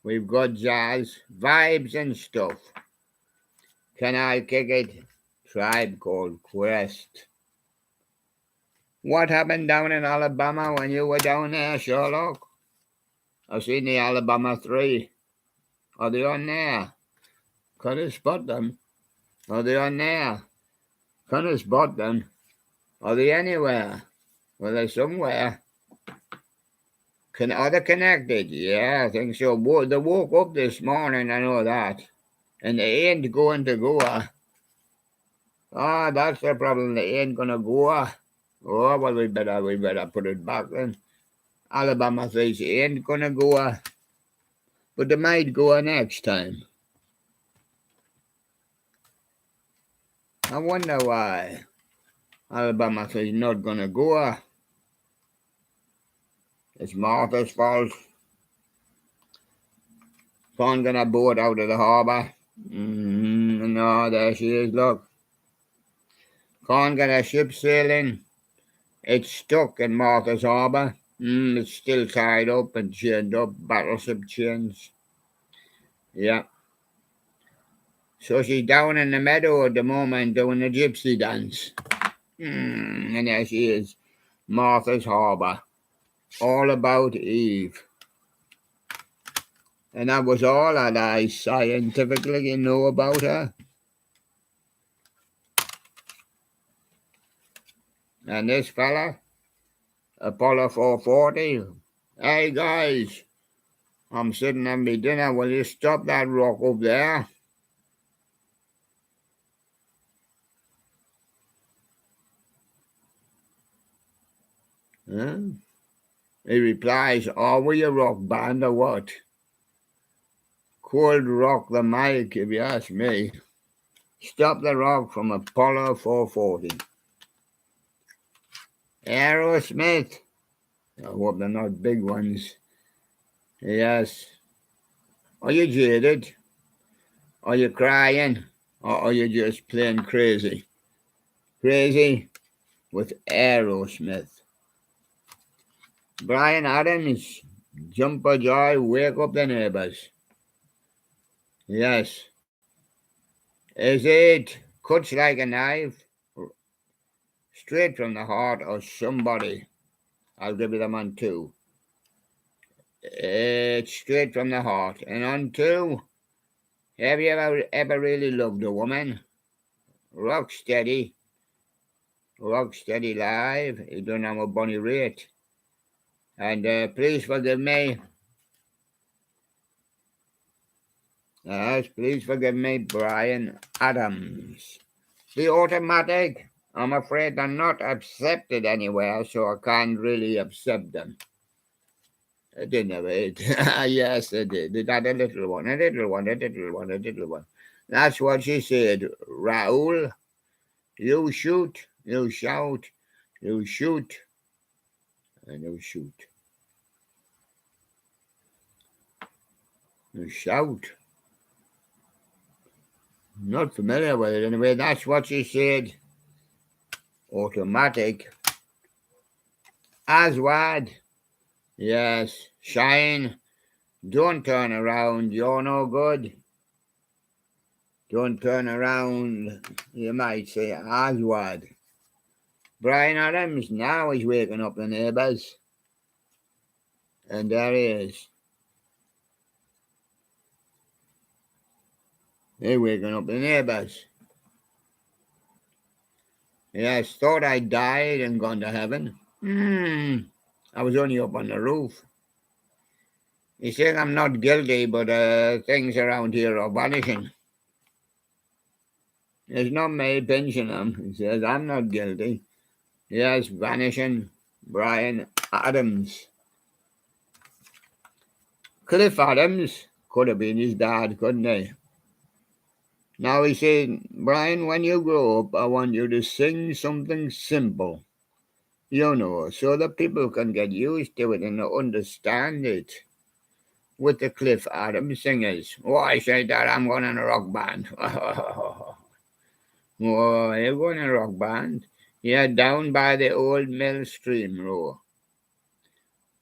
We've got jazz, vibes and stuff. Can I kick it? Tribe Called Quest. What happened down in Alabama when you were down there, Sherlock? I've seen the Alabama 3. Are they on there? Can I spot them? Are they on there? Can I spot them? Are they anywhere? Well, they're somewhere. Are they connected? Yeah, I think so. They woke up this morning, I know that. And they ain't going to go. That's the problem. They ain't going to go. Oh, well, we better put it back then. Alabama says he ain't gonna go, but they might go next time. I wonder why. Alabama says he's not gonna go. It's Martha's fault. Can't get a boat out of the harbour. No, there she is, look. Can't get a ship sailing. It's stuck in Martha's harbour. It's still tied up and chained up, battleship chains. Yeah. So she's down in the meadow at the moment doing a gypsy dance. And there she is, Martha's harbour. All about Eve. And that was all that I scientifically know about her. And this fella, Apollo 440. Hey guys, I'm sitting at my dinner. Will you stop that rock up there? Huh? He replies, are we a rock band or what? Cold rock the mic, if you ask me. Stop the rock from Apollo 440. Aerosmith. I hope they're not big ones. Yes. Are you jaded? Are you crying? Or are you just plain crazy? Crazy with Aerosmith. Brian Adams, Jumper Joy, wake up the neighbours. Yes. Is it cuts like a knife? Straight from the heart of somebody. I'll give you them on two. It's straight from the heart. And on two, have you ever really loved a woman? Rock steady live. You don't have a bunny rate. And please forgive me. Yes, please forgive me, Brian Adams. The automatic, I'm afraid they're not accepted anywhere, so I can't really accept them. I didn't have it. Yes, I did. They got a little one. That's what she said. Raoul, you shoot, you shout, you shoot, and you shoot. You shout. Not familiar with it anyway. That's what she said. Automatic. Aswad. Yes. Shine. Don't turn around. You're no good. Don't turn around. You might say Aswad. Brian Adams now is waking up the neighbours. And there he is. They're waking up the neighbours. Yes, thought I died and gone to heaven. I was only up on the roof. He says I'm not guilty, but things around here are vanishing. It's not me pinching him. He says I'm not guilty. Yes, vanishing. Brian Adams. Cliff Adams could have been his dad, couldn't he? Now he said, Brian, when you grow up, I want you to sing something simple, you know, so that people can get used to it and understand it. With the Cliff Adams singers. Oh, I said that I'm going in a rock band. Oh, you're going in a rock band? Yeah, down by the old mill stream row.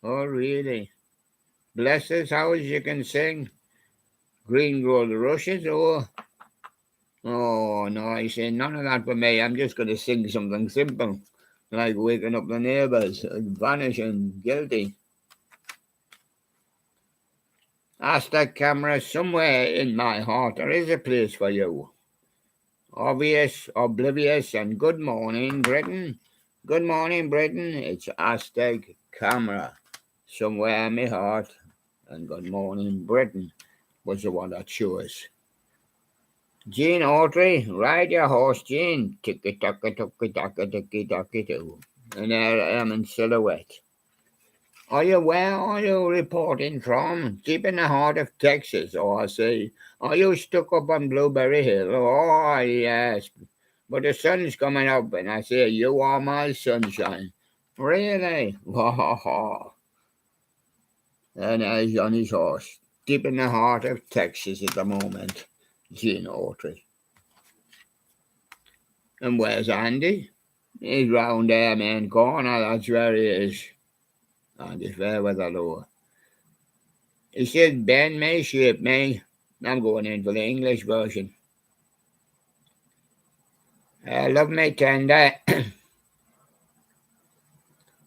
Oh, really? Bless his house, you can sing. Green grow the rushes, oh. Oh, no, I say none of that for me. I'm just going to sing something simple, like waking up the neighbours, vanishing, guilty. Ask that camera, somewhere in my heart there is a place for you. Obvious, oblivious, and good morning, Britain. Good morning, Britain. It's Aztec Camera. Somewhere in my heart. And good morning, Britain was the one I chose. Gene Autry, ride your horse, Gene. Ticky-tacky-tucky-tacky-tucky-tacky-too. And there I am in silhouette. Where are you reporting from? Deep in the heart of Texas, I see. Are you stuck up on Blueberry Hill? Oh, yes. But the sun's coming up, and I say, you are my sunshine. Really? Wow. And he's on his horse, deep in the heart of Texas at the moment. Gene Autry. And where's Andy? He's round there, main corner, that's where he is. Andy's fair weather low. He said, Ben may shape me. I'm going in for the English version. I love me tender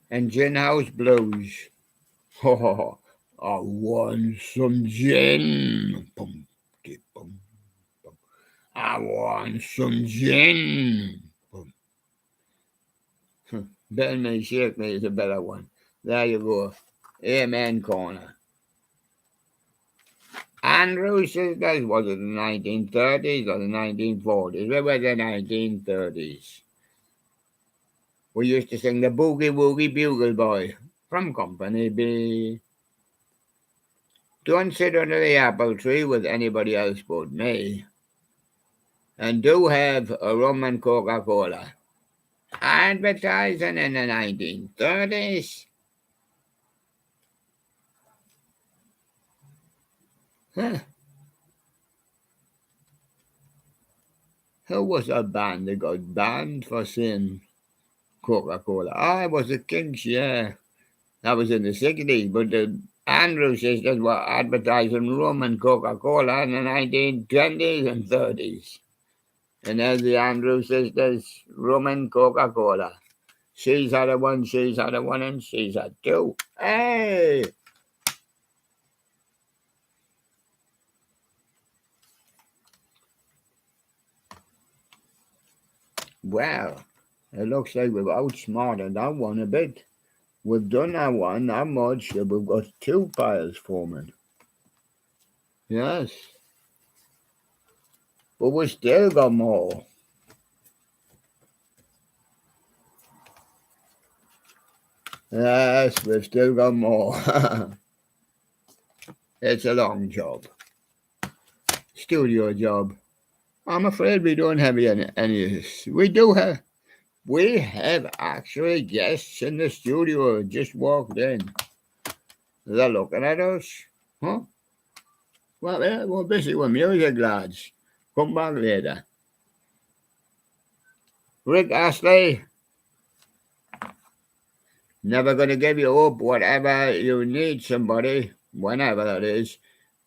and gin house blues. Oh, I want some gin. Boom, boom, boom. I want some gin. Boom. Ben may shake me is a better one. There you go. Amen corner. Andrew Sisters, was it the 1930s or the 1940s? Where were the 1930s? We used to sing the Boogie Woogie Bugle Boy from Company B. Don't sit under the apple tree with anybody else but me. And do have a rum and Coca-Cola. Advertising in the 1930s. Huh. Who was a band that got banned for saying Coca-Cola? I was the Kinks, yeah. That was in the 60s, but the Andrew sisters were advertising rum and Coca-Cola in the 1920s and 30s. And there's the Andrew sisters, rum and Coca-Cola. She's had a one, and she's had two. Hey! Well, it looks like we've outsmarted that one a bit. We've done that one that much that we've got two piles forming. Yes. But we still got more. Yes, we've still got more. It's a long job. Studio job. I'm afraid we don't have any. We have actually guests in the studio just walked in. They're looking at us. Huh? Well, we're busy with music, lads. Come back later. Rick Astley, never going to give you up. Whatever you need somebody, whenever that is,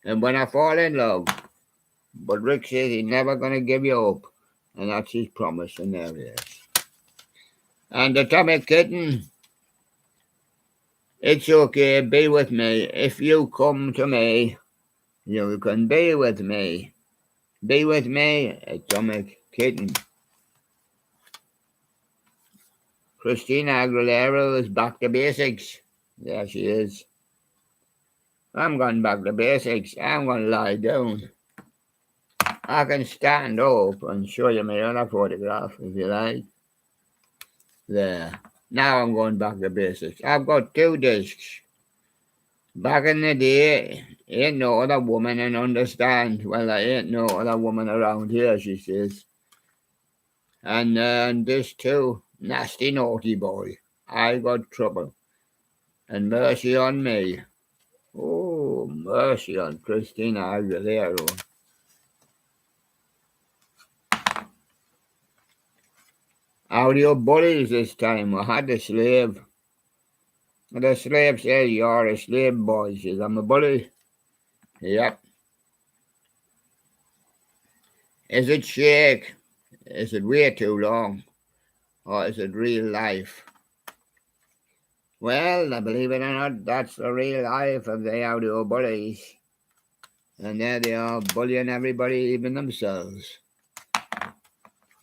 and when I fall in love. But Rick says he's never going to give you up, and that's his promise, and there he is. And the Atomic Kitten, it's okay, be with me. If you come to me, you can be with me. Be with me, Atomic Kitten. Christina Aguilera is back to basics. There she is. I'm going back to basics. I'm going to lie down. I can stand up and show you my other photograph if you like. There. Now I'm going back to basics. I've got 2 discs. Back in the day, ain't no other woman and understand. Well, there ain't no other woman around here, she says. And this too, nasty naughty boy. I got trouble. And mercy on me. Oh, mercy on Christina Aguilera. Out of your bullies this time. I had the slave. The slave says, you're a slave boy. Says, I'm a bully. Yep. Is it shake? Is it way too long? Or is it real life? Well, believe it or not, that's the real life of the audio bullies. And there they are, bullying everybody, even themselves.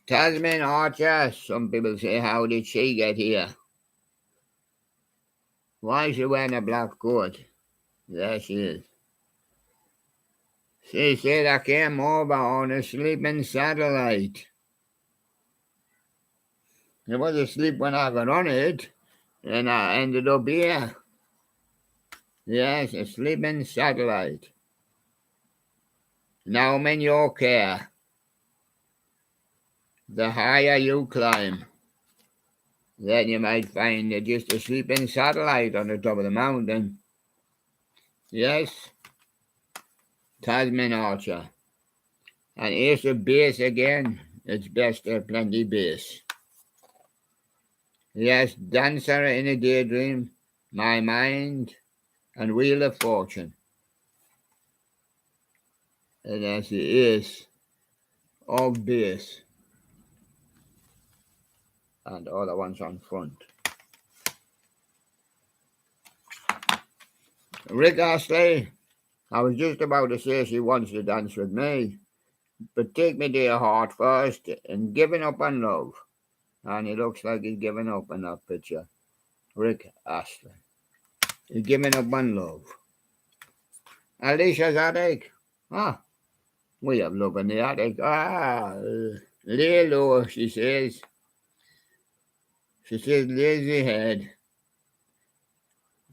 Tasman Archer, some people say, how did she get here? Why is she wearing a black coat? There she is. She said I came over on a sleeping satellite. I was asleep when I got on it, and I ended up here. Yes, a sleeping satellite. Now I'm in your care. The higher you climb, then you might find just a sleeping satellite on the top of the mountain. Yes, Tasman Archer. And here's the base again. It's best to have plenty base. Yes, Dancer in a Daydream, My Mind, and Wheel of Fortune. And that's the ace of base. And the other ones on front. Rick Astley, I was just about to say she wants to dance with me, but take me to your heart first and giving up on love. And he looks like he's giving up on that picture. Rick Astley. He's giving up on love. Alicia's attic. We have love in the attic. Lay low, she says. She says, lazy head.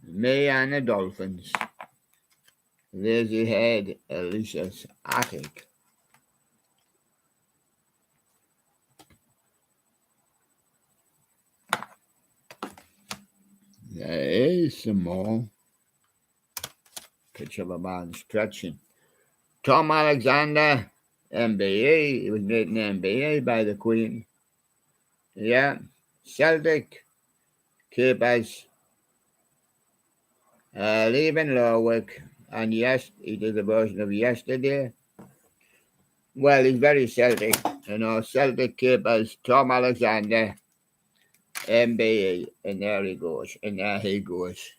Me and the dolphins. Lazy head, Alicia's attic. There is some more. Picture of a man stretching. Tom Alexander, MBE. He was made an MBE by the Queen. Yeah. Celtic keepers. Leaving Lorwick. And yes, he did a version of Yesterday. Well, he's very Celtic. Celtic keepers. Tom Alexander, MBE. And there he goes. And there he goes.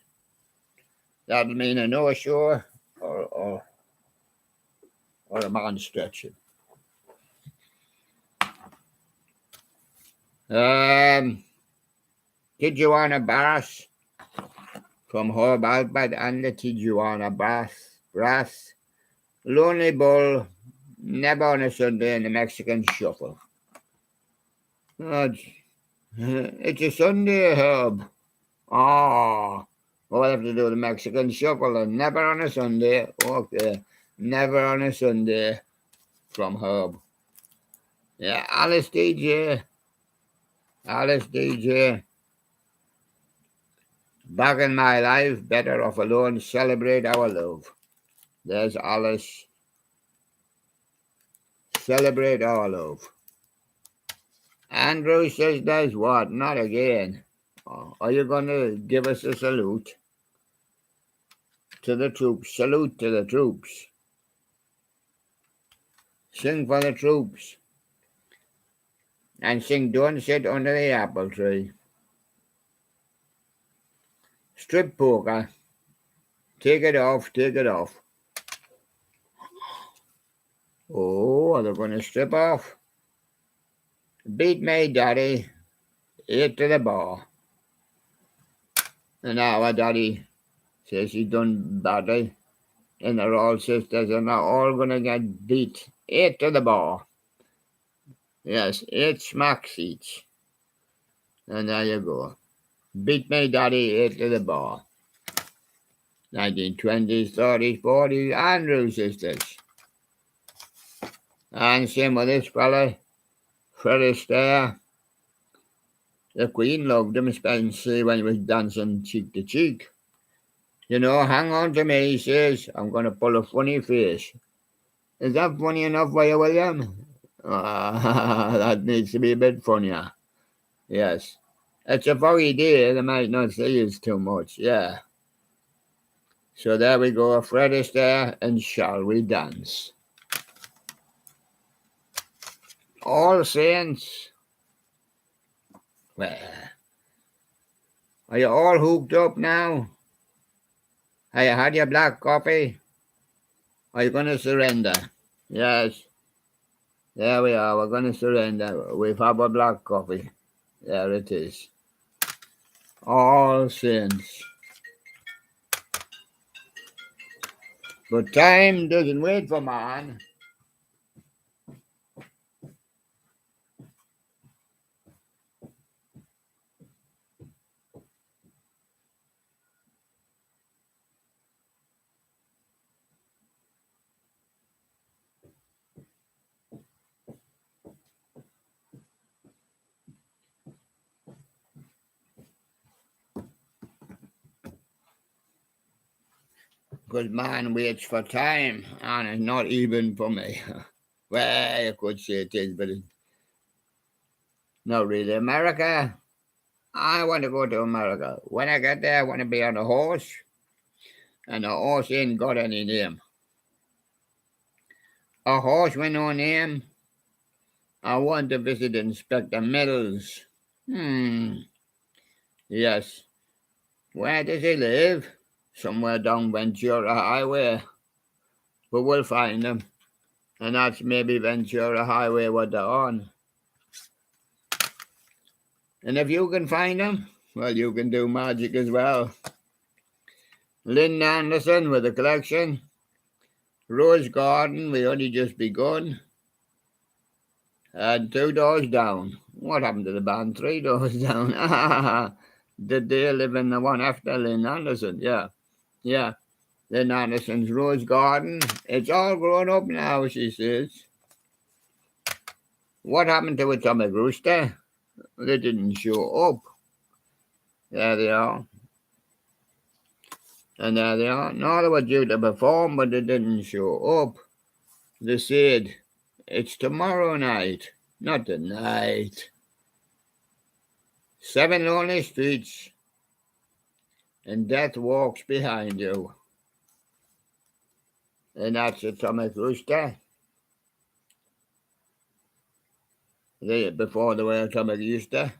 That'll mean a no-show or a man stretching. Tijuana Brass from Herb Albert and the Tijuana Brass. Lonely Bull, never on a Sunday in the Mexican Shuffle. It's a Sunday, Herb. We'll have to do the Mexican Shuffle and never on a Sunday. Okay, never on a Sunday from Herb. Yeah, Alice DJ. Back in my life, better off alone, celebrate our love. There's Alice. Celebrate our love. Andrew says, there's what? Not again. Are you going to give us a salute? To the troops. Salute to the troops. Sing for the troops. And sing Don't Sit Under the Apple Tree. Strip poker. Take it off. Oh, are they going to strip off? Beat me, Daddy. 8 to the bar. And our Daddy says he done badly. And they're all sisters and they're all going to get beat. 8 to the bar. Yes, 8 smacks each. And there you go. Beat me, Daddy, 8 to the bar. 1920s, 30s, 40s, Andrew sisters. And same with this fella, Fred Astaire. The Queen loved him, especially when he was dancing cheek to cheek. Hang on to me, he says. I'm going to pull a funny face. Is that funny enough for you, William? That needs to be a bit funnier. Yes. It's a foggy day. They might not see us too much. Yeah. So there we go. Fred Astaire and Shall We Dance? All Saints. Well, are you all hooked up now? Have you had your black coffee? Are you going to surrender? Yes. There we are. We're going to surrender. We've had our black coffee. There it is. All Saints. But time doesn't wait for man. Because man waits for time, and it's not even for me. Well, you could say it is, but it's not really. America, I want to go to America. When I get there, I want to be on a horse, and the horse ain't got any name. A horse with no name. I want to visit Inspector Mills. Yes. Where does he live? Somewhere down Ventura Highway. But we'll find him. And that's maybe Ventura Highway what they're on. And if you can find him, well, you can do magic as well. Lynn Anderson with the collection. Rose Garden, we only just begun. And 2 doors down. What happened to the band? 3 doors down. Did they live in the one after Lynn Anderson? Yeah. Yeah. Lynn Anderson's Rose Garden. It's all grown up now, she says. What happened to Atomic Rooster? They didn't show up. There they are. And there they are. No, they were due to perform, but they didn't show up. They said, it's tomorrow night, not tonight. 7 lonely streets, and death walks behind you. And that's Atomic Rooster. Before they were Atomic Rooster,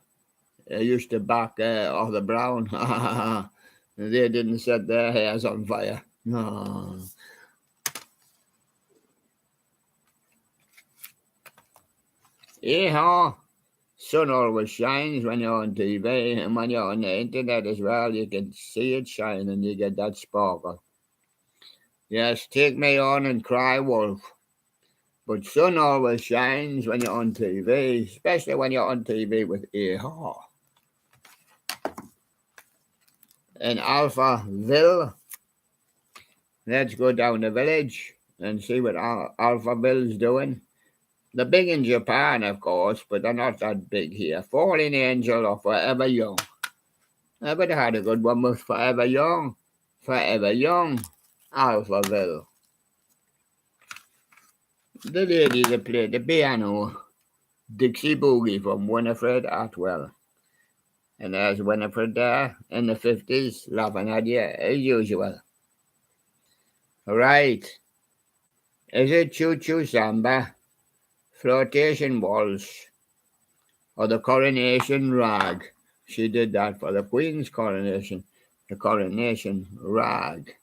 they used to back Arthur Brown. They didn't set their hairs on fire. No. Yeehaw! Sun always shines when you're on TV, and when you're on the internet as well, you can see it shine and you get that sparkle. Yes, take me on and cry wolf. But sun always shines when you're on TV, especially when you're on TV with Yeehaw. And Alphaville. Let's go down the village and see what Alphaville's doing. They're big in Japan, of course, but they're not that big here. Falling Angel or Forever Young. I bet I had a good one with Forever Young. Forever Young, Alphaville. The lady that played the piano, Dixie Boogie from Winifred Atwell. And there's Winifred there in the 50s, laughing at you as usual. Right. Is it Choo Choo Samba, Flotation Waltz, or the Coronation Rag? She did that for the Queen's coronation, the Coronation Rag,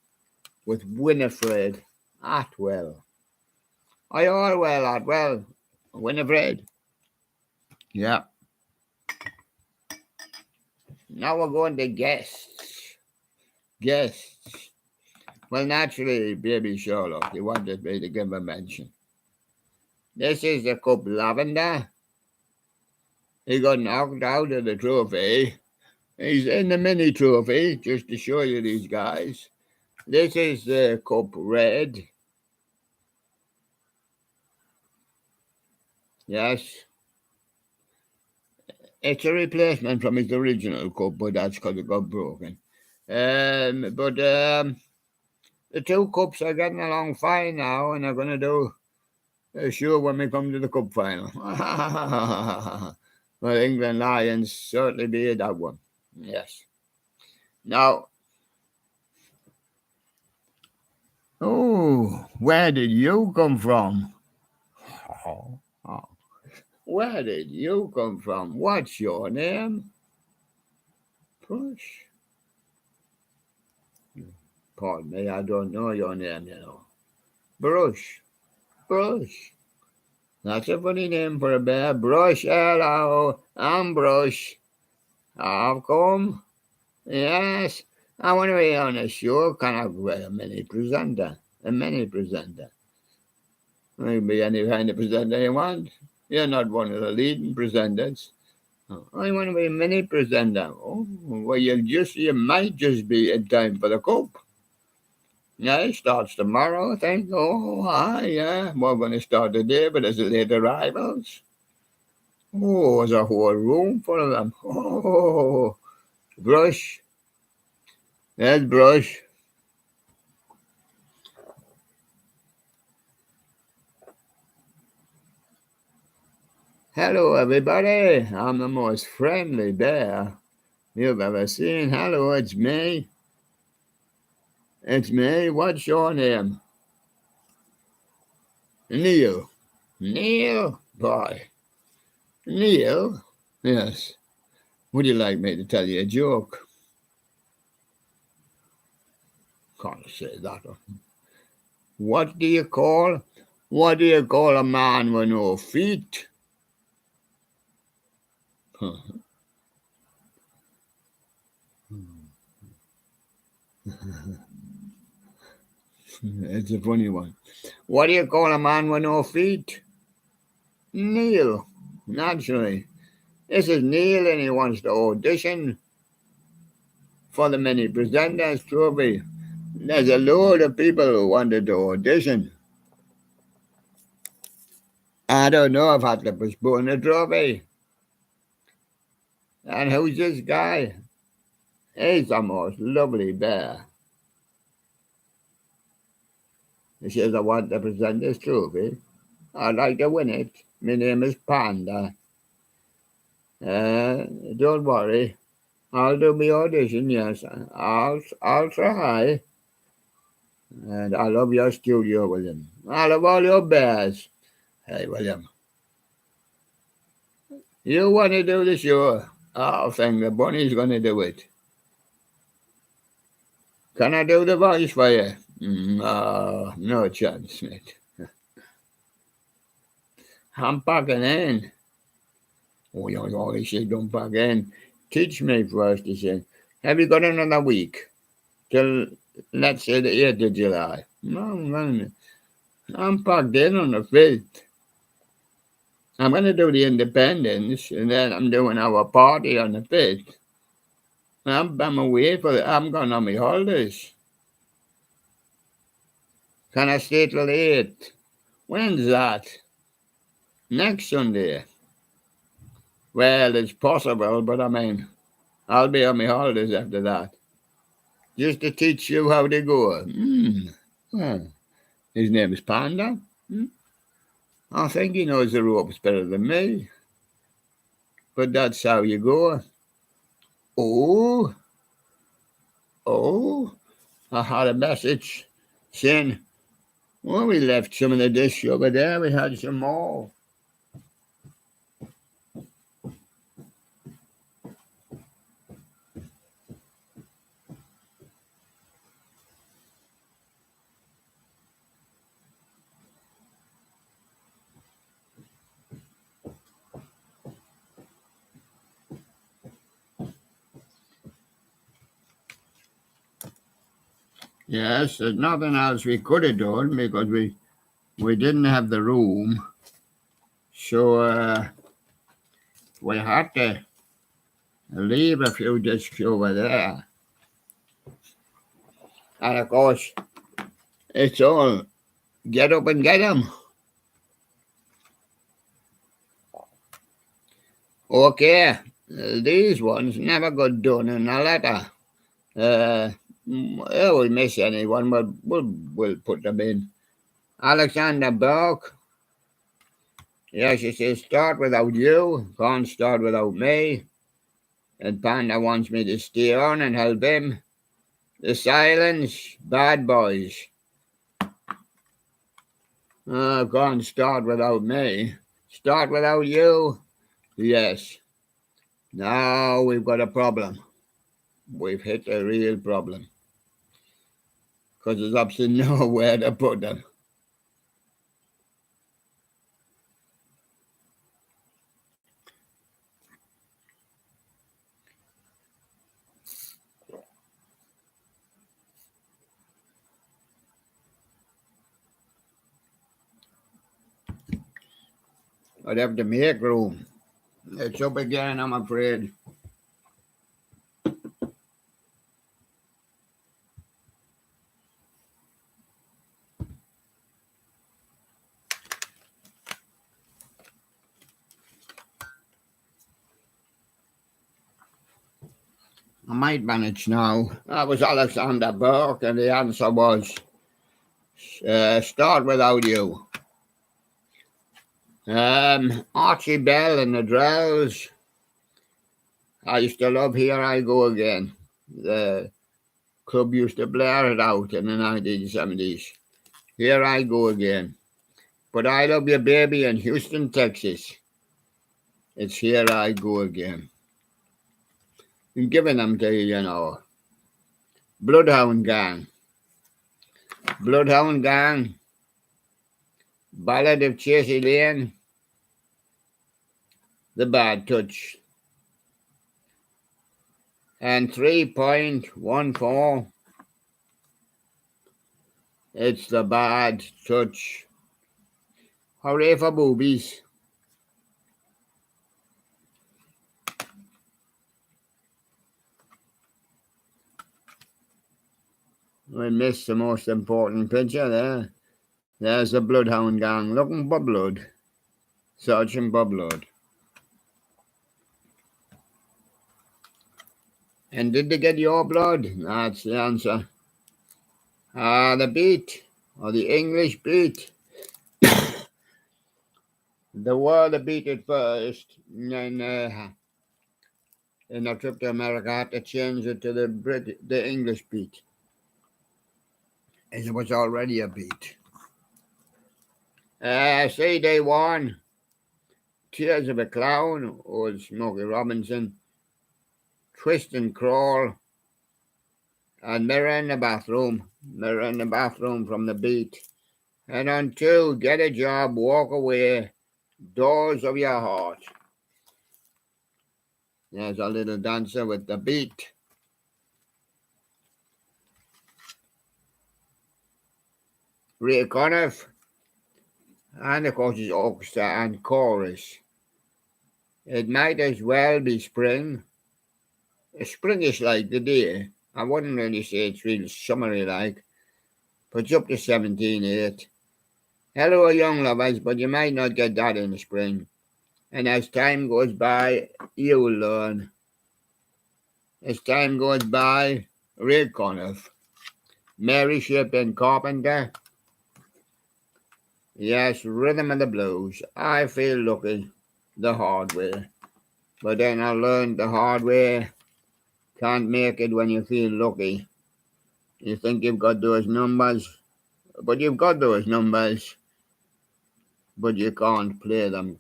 with Winifred Atwell. Are you all well, Atwell? Winifred? Yeah. Now we're going to guests. Guests. Well, naturally, Baby Sherlock, he wanted me to give a mention. This is the Cup Lavender. He got knocked out of the trophy. He's in the mini trophy, just to show you these guys. This is the Cup Red. Yes. It's a replacement from his original cup, but that's because it got broken. The 2 cups are getting along fine now, and they're going to do a show when we come to the cup final. Well, England Lions certainly be that one. Yes. Now, where did you come from? Where did you come from? What's your name? Push. Pardon me, I don't know your name, you know. Brush. Brush. That's a funny name for a bear. Brush, hello. I'm Brush. I've come. Yes. I want to be on a show. Can I be a mini presenter? A mini presenter. You can be any kind of presenter you want. You're not one of the leading presenters. I want to be a mini presenter. Oh, well, you might just be in time for the cup. Yeah, it starts tomorrow, I think. Oh, yeah. We're going to start today, but there's late arrivals. Oh, there's a whole room full of them. Oh, Brush. There's Brush. Hello, everybody. I'm the most friendly bear you've ever seen. Hello, it's me. It's me. What's your name? Neil. Neil? Boy. Neil? Yes. Would you like me to tell you a joke? Can't say that. What do you call a man with no feet? It's a funny one. What do you call a man with no feet? Neil. Naturally. This is Neil, and he wants to audition for the Mini Presenters Trophy. There's a load of people who wanted to audition. I don't know if I had to postpone the trophy. And who's this guy? He's the most lovely bear. He says, I want to present this trophy. I'd like to win it. My name is Panda. Don't worry. I'll do my audition, yes. I'll try. And I love your studio, William. I love all your bears. Hey, William. You want to do the show? I'll think the bunny's going to do it. Can I do the voice for you? No chance, mate. I'm packing in. Oh, you always say don't pack in. Teach me first, he said. Have you got another week? Till, let's say, the 8th of July. No, I'm packed in on the 5th. I'm going to do the Independence, and then I'm doing our party on the 5th. I'm away I'm going on my holidays. Can I stay till the 8th? When's that? Next Sunday. Well, it's possible, but I mean, I'll be on my holidays after that. Just to teach you how to go. Well, his name is Panda. I think he knows the ropes better than me. But that's how you go. Oh, I had a message saying, well, we left some of the dish over there. We had some more. Yes, there's nothing else we could have done because we didn't have the room. So we had to leave a few discs over there. And of course, it's all get up and get 'em. Okay, these ones never got done in a letter. We'll miss anyone, but we'll put them in. Alexander Burke. Yes, she says, start without you, can't start without me. And Panda wants me to stay on and help him. The Silence, Bad Boys. Can't start without me. Start without you? Yes. Now we've got a problem. We've hit a real problem. Because there's absolutely nowhere to put them. I'd have to make room. It's up again, I'm afraid. I might manage now. That was Alexander Burke, and the answer was start without you. Archie Bell and the Drells. I used to love Here I Go Again. The club used to blare it out in the 1970s. Here I go again. But I love you, baby, in Houston, Texas. It's here I go again. I'm giving them to you, Bloodhound Gang. Bloodhound Gang. Ballad of Chasey Lane. The Bad Touch. And 3.14. It's The Bad Touch. Hooray for boobies. We missed the most important picture there. There's the Bloodhound Gang looking for blood. Searching for blood. And did they get your blood? That's the answer. The beat, or the English beat. The world beat it first, and then in a trip to America, had to change it to the English beat. It was already a beat. CD 1, Tears of a Clown, or Smokey Robinson, Twist and Crawl, and Mirror in the Bathroom from the beat. And on 2, Get a Job, Walk Away, Doors of Your Heart. There's a little dancer with the beat. Ray Conniff, and of course his orchestra and chorus. It might as well be spring. Springish like the day. I wouldn't really say it's real summery like, but it's up to 17.8. Hello, young lovers, but you might not get that in the spring. And as time goes by, you will learn. As time goes by, Ray Conniff, Mary Shipton Carpenter. Yes, Rhythm of the Blues. I feel lucky the hard way. But then I learned the hard way. Can't make it when you feel lucky. You think you've got those numbers, but you've got those numbers, but you can't play them,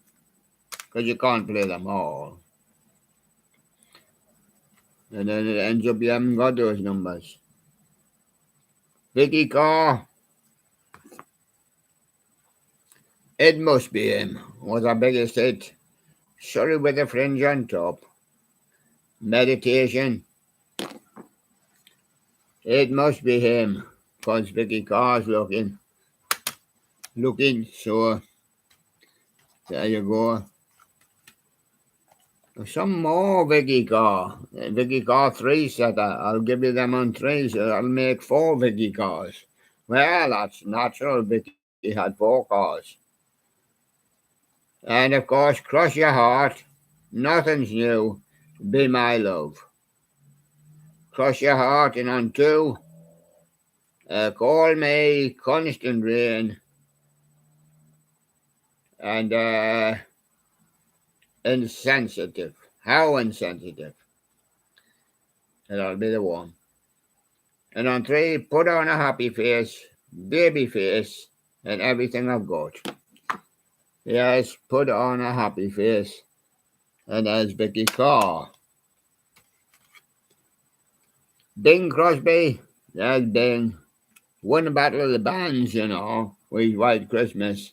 because you can't play them all. And then it ends up you haven't got those numbers. Vicky Carr, It Must Be Him, was our biggest hit. Surrey with a Fringe on Top. Meditation. It Must Be Him, because Vicky Carr's looking. So there you go. Some more Vicky Carr. Vicky Carr 3-setter. I'll give you them on 3, so I'll make 4 Vicky Carrs. Well, that's natural. Vicky had 4 cars. And of course, Cross Your Heart. Nothing's New. Be My Love. Cross Your Heart, and on 2. Call Me, Constant Rain. And Insensitive. How Insensitive. That'll be the 1. And on 3, Put On a Happy Face, Baby Face, and Everything I've Got. Yes, Put On a Happy Face. And there's Vicky Carr. Bing Crosby. There's Bing. Won the Battle of the Bands, with White Christmas.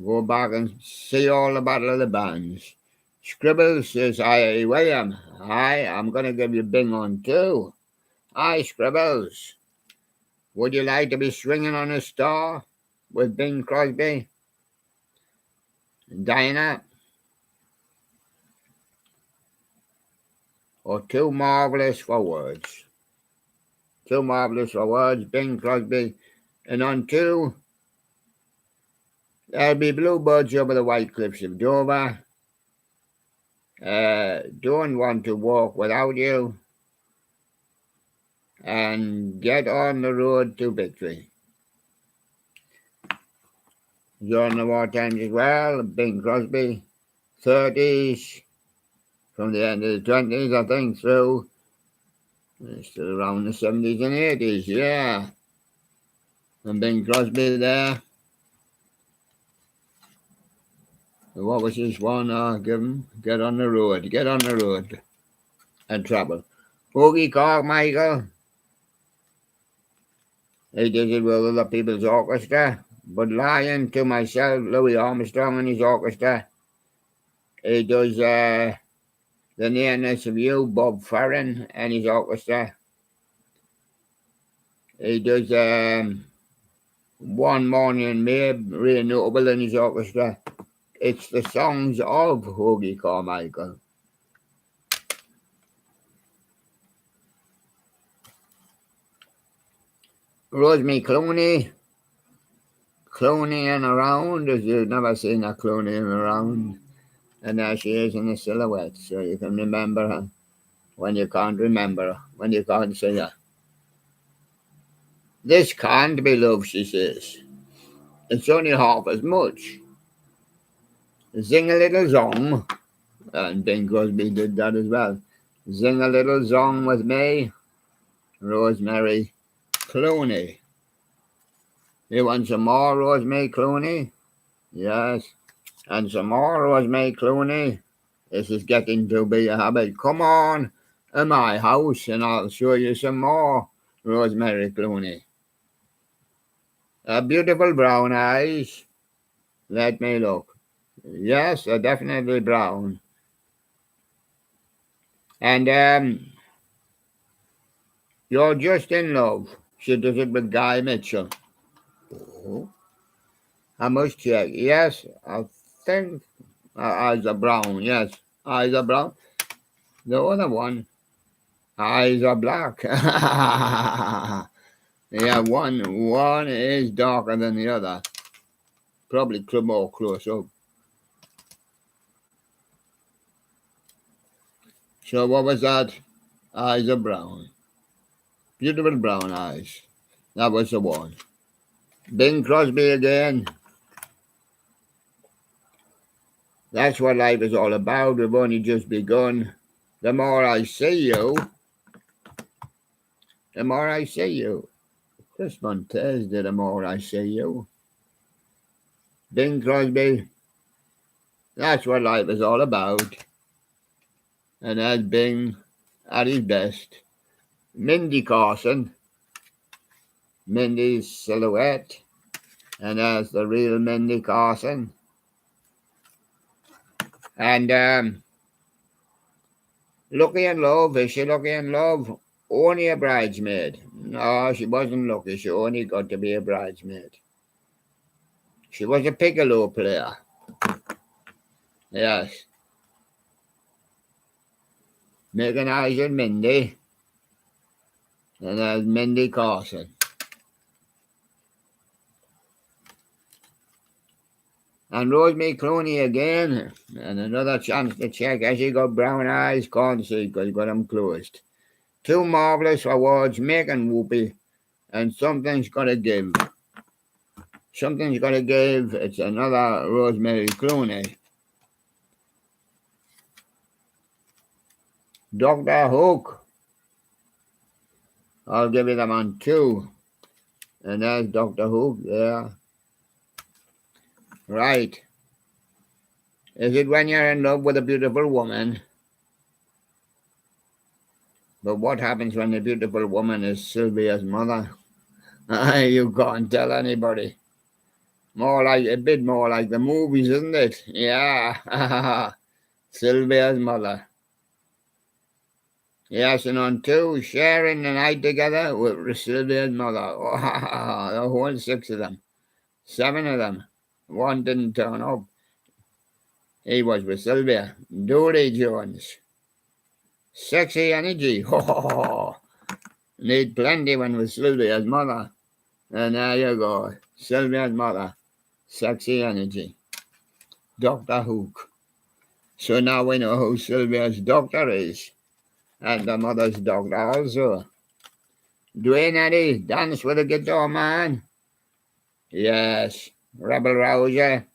Go back and see all the Battle of the Bands. Scribbles says, "Hi, William. Hi, I'm going to give you Bing on 2. Hi, Scribbles. Would you like to be swinging on a star with Bing Crosby?" Diana. Or Too Marvelous for Words. Too Marvelous for Words, Bing Crosby. And on 2, there'll be Bluebirds Over the White Cliffs of Dover. Don't Want to Walk Without You. And Get on the Road to Victory. during the war times as well. Bing Crosby, 30s, from the end of the 20s, I think, through still around the 70s and 80s, yeah. And Bing Crosby there. What was his one? Give him, get on the road and travel. Hoagie Carmichael, he did it with other people's orchestra, but lying to myself, Louis Armstrong and his orchestra, he does The Nearness of You, Bob Farron and his orchestra. He does One Morning in May, really notable in his orchestra. It's the songs of Hoagie Carmichael. Rosemary Clooney and around, as you've never seen a Clooney and around. And there she is in the silhouette, so you can remember her when you can't remember her, when you can't see her. This can't be love, she says. It's only half as much. Sing a little song, and Bing Crosby did that as well. Sing a little song with me, Rosemary Clooney. You want some more Rosemary Clooney? Yes. And some more Rosemary Clooney. This is getting to be a habit. Come on to my house and I'll show you some more Rosemary Clooney. Beautiful brown eyes. Let me look. Yes, definitely brown. And You're Just in Love. She does it with Guy Mitchell. Oh, I must check. Yes, I think eyes are brown. Yes, eyes are brown. The other one, eyes are black. Yeah, one is darker than the other. Probably more close up. So what was that? Eyes are brown. Beautiful brown eyes. That was the one. Bing Crosby again. That's what life is all about. We've only just begun. The more I see you, the more I see you. Chris Montez did The More I See You. Bing Crosby. That's what life is all about. And that's Bing at his best. Mindy Carson. Mindy's silhouette. And that's the real Mindy Carson. And Lucky in Love. Is she lucky in love? Only a bridesmaid. No, she wasn't lucky. She only got to be a bridesmaid. She was a piccolo player. Yes. Megan Eyes and Mindy. And there's Mindy Carson. And Rosemary Clooney again. And another chance to check. Has she got brown eyes? Can't see because got them closed. Two marvellous awards, Megan Whoopi. And Something's Gotta Give. Something's Gotta Give. It's another Rosemary Clooney. Dr. Hook. I'll give you them on two. And there's Dr. Hook there. Right. Is it when you're in love with a beautiful woman? But what happens when the beautiful woman is Sylvia's mother? You can't tell anybody. A bit more like the movies, isn't it? Yeah. Sylvia's mother. Yes, and on two, sharing the night together with Sylvia's mother. The whole 6 of them. 7 of them. One didn't turn up. He was with Sylvia. Dooley Jones. Sexy energy. Need plenty when with Sylvia's mother. And there you go. Sylvia's mother. Sexy energy. Dr. Hook. So now we know who Sylvia's doctor is. And the mother's doctor also. Dwayne Eddy, Dance with a Guitar Man. Yes. Rebel Rouser,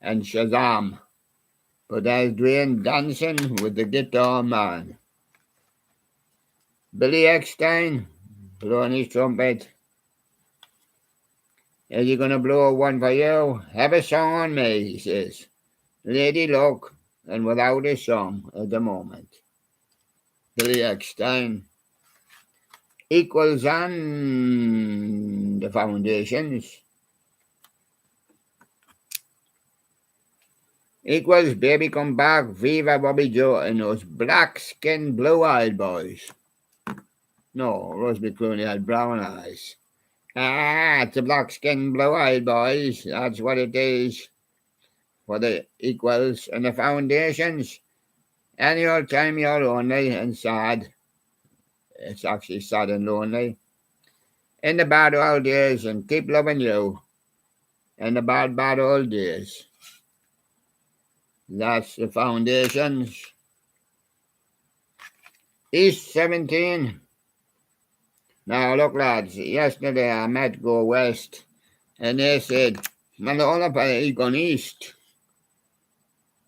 and Shazam. But there's Dwayne dancing with the guitar man. Billy Eckstein blowing his trumpet. Is he going to blow one for you? Have a song on me, he says. Lady Luck, and without a song at the moment. Billy Eckstein. Equals on the Foundations. Equals Baby Come Back, Viva Bobby Joe, and those black-skinned, blue-eyed boys. No, Roseby Clooney had brown eyes. Ah, it's the black-skinned, blue-eyed boys. That's what it is. For the Equals and the Foundations. Any old time you're lonely and sad, it's actually sad and lonely. In the bad old days, and keep loving you. In the bad, bad old days. That's the Foundations. East 17. Now, look, lads, yesterday I met Go West, and they said, well, the other player, he's gone east.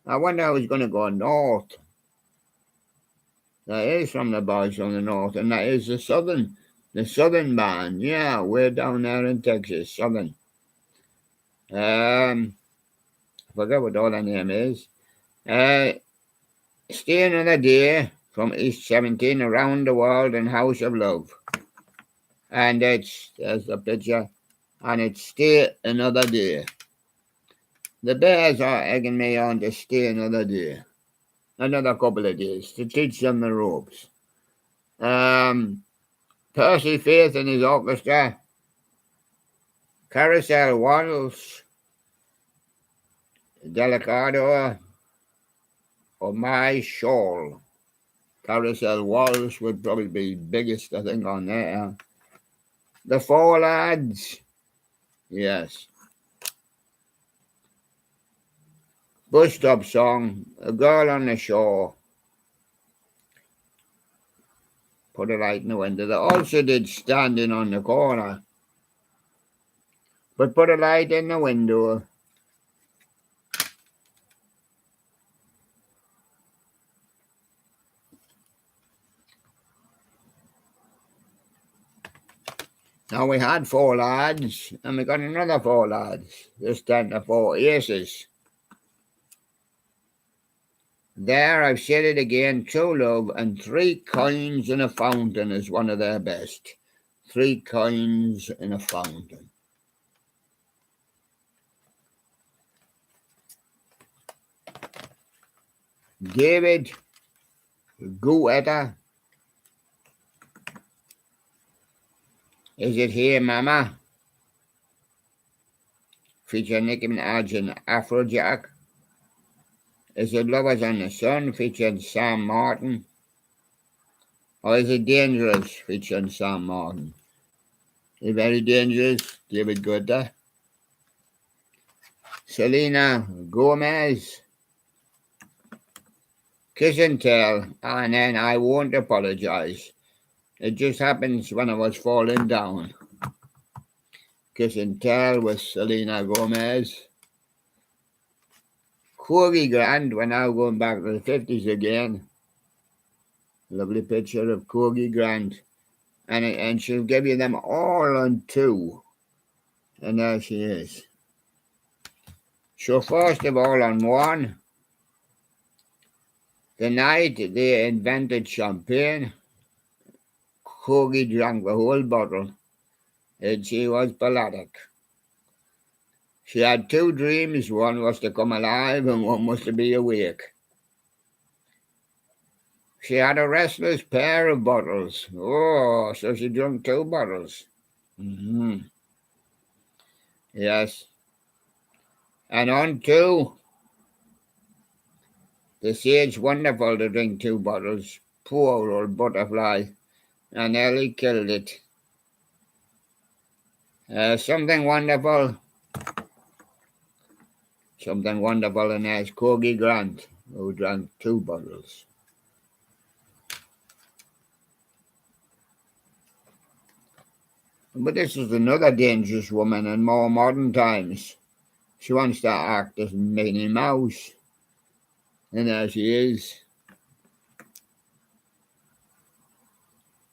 I wonder how he's going to go north. That is from the boys from the north, and that is the southern band. Yeah, way down there in Texas, southern. I forget what all the name is. Stay Another Day from East 17 Around the World and House of Love. And there's the picture, and it's Stay Another Day. The Bears are egging me on to stay another day, another couple of days, to teach them the ropes. Percy Faith and his orchestra, Carousel Waltz, Delicado, or My Shawl. Carousel Waltz would probably be biggest, I think, on there. The Four Lads, yes. Bus Stop Song, A Girl on the Shore. Put a light in the window. They also did Standing on the Corner. But put a light in the window. Now we had Four Lads, and we got another Four Lads. This time the Four Aces. There, I've said it again, True Love and Three Coins in a Fountain is one of their best. Three Coins in a Fountain. David Guetta. Is It Here, Mama? Featuring Nicki Minaj and Afrojack. Is It Lovers on the Sun? Featuring Sam Martin. Or Is It Dangerous? Featuring Sam Martin. Is Very Dangerous? David Guetta. Selena Gomez. Kiss and Tell. And then I Won't Apologize. It just happens when I was falling down. Kiss and Tell with Selena Gomez. Corey Grant, we're now going back to the 50s again. Lovely picture of Corey Grant. And she'll give you them all on two. And there she is. So first of all on one, the night they invented champagne, Corey drank the whole bottle. And she was pathetic. She had two dreams. One was to come alive and one was to be awake. She had a restless pair of bottles. Oh, so she drank two bottles. Mm-hmm. Yes. And on two, the Sage Wonderful to drink two bottles. Poor old butterfly. And nearly killed it. Something wonderful. Something wonderful, and there's Corey Grant, who drank two bottles. But this is another dangerous woman in more modern times. She wants to act as Minnie Mouse, and there she is.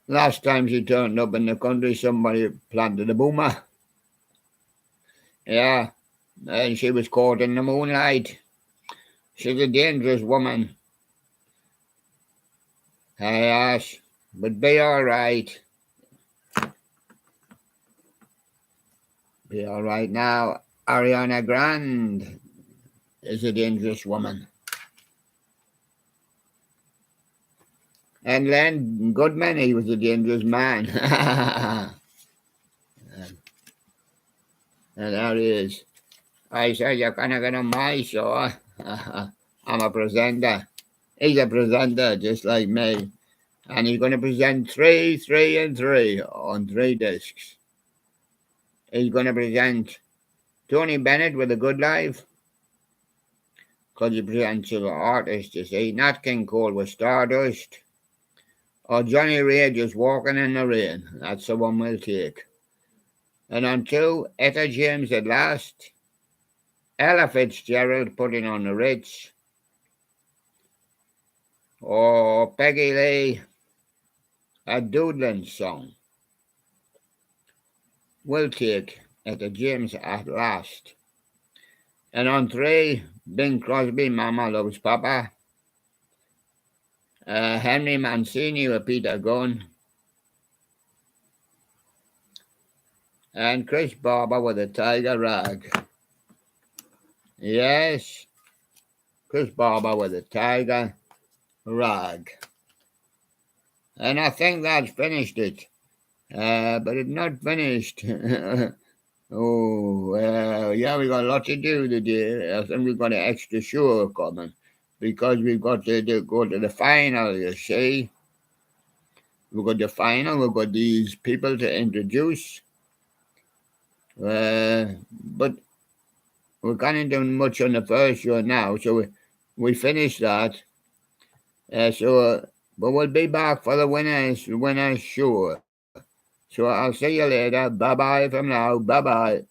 Last time she turned up in the country, somebody planted a boomer. Yeah, and she was caught in the moonlight. She's a dangerous woman. Yes, but be all right. Be all right now. Ariana Grande is a dangerous woman. And Len Goodman, he was a dangerous man. And there he is. I said, you're going to get on my show. I'm a presenter. He's a presenter just like me. And he's going to present 3, 3, and 3 on 3 discs. He's going to present Tony Bennett with A Good Life, because he presents an artist, you see. Nat King Cole with Stardust. Or Johnny Ray just walking in the rain. That's the one we'll take. And on 2, Etta James at last. Ella Fitzgerald putting on the Ritz. Or Peggy Lee, a Doodlin song. We'll take Etta James at last. And on 3, Bing Crosby, Mama Loves Papa. Henry Mancini with Peter Gunn. And Chris Barber with a Tiger Rag. Yes, Chris Barber with a Tiger Rag. And I think that's finished it. But it's not finished. Yeah, we got a lot to do today. I think we've got an extra show coming because we've got to go to the final, you see. We've got the final, we've got these people to introduce. But we can't do much on the first show now, so we finished that. But we'll be back for the winners show. So I'll see you later. Bye-bye from now. Bye-bye.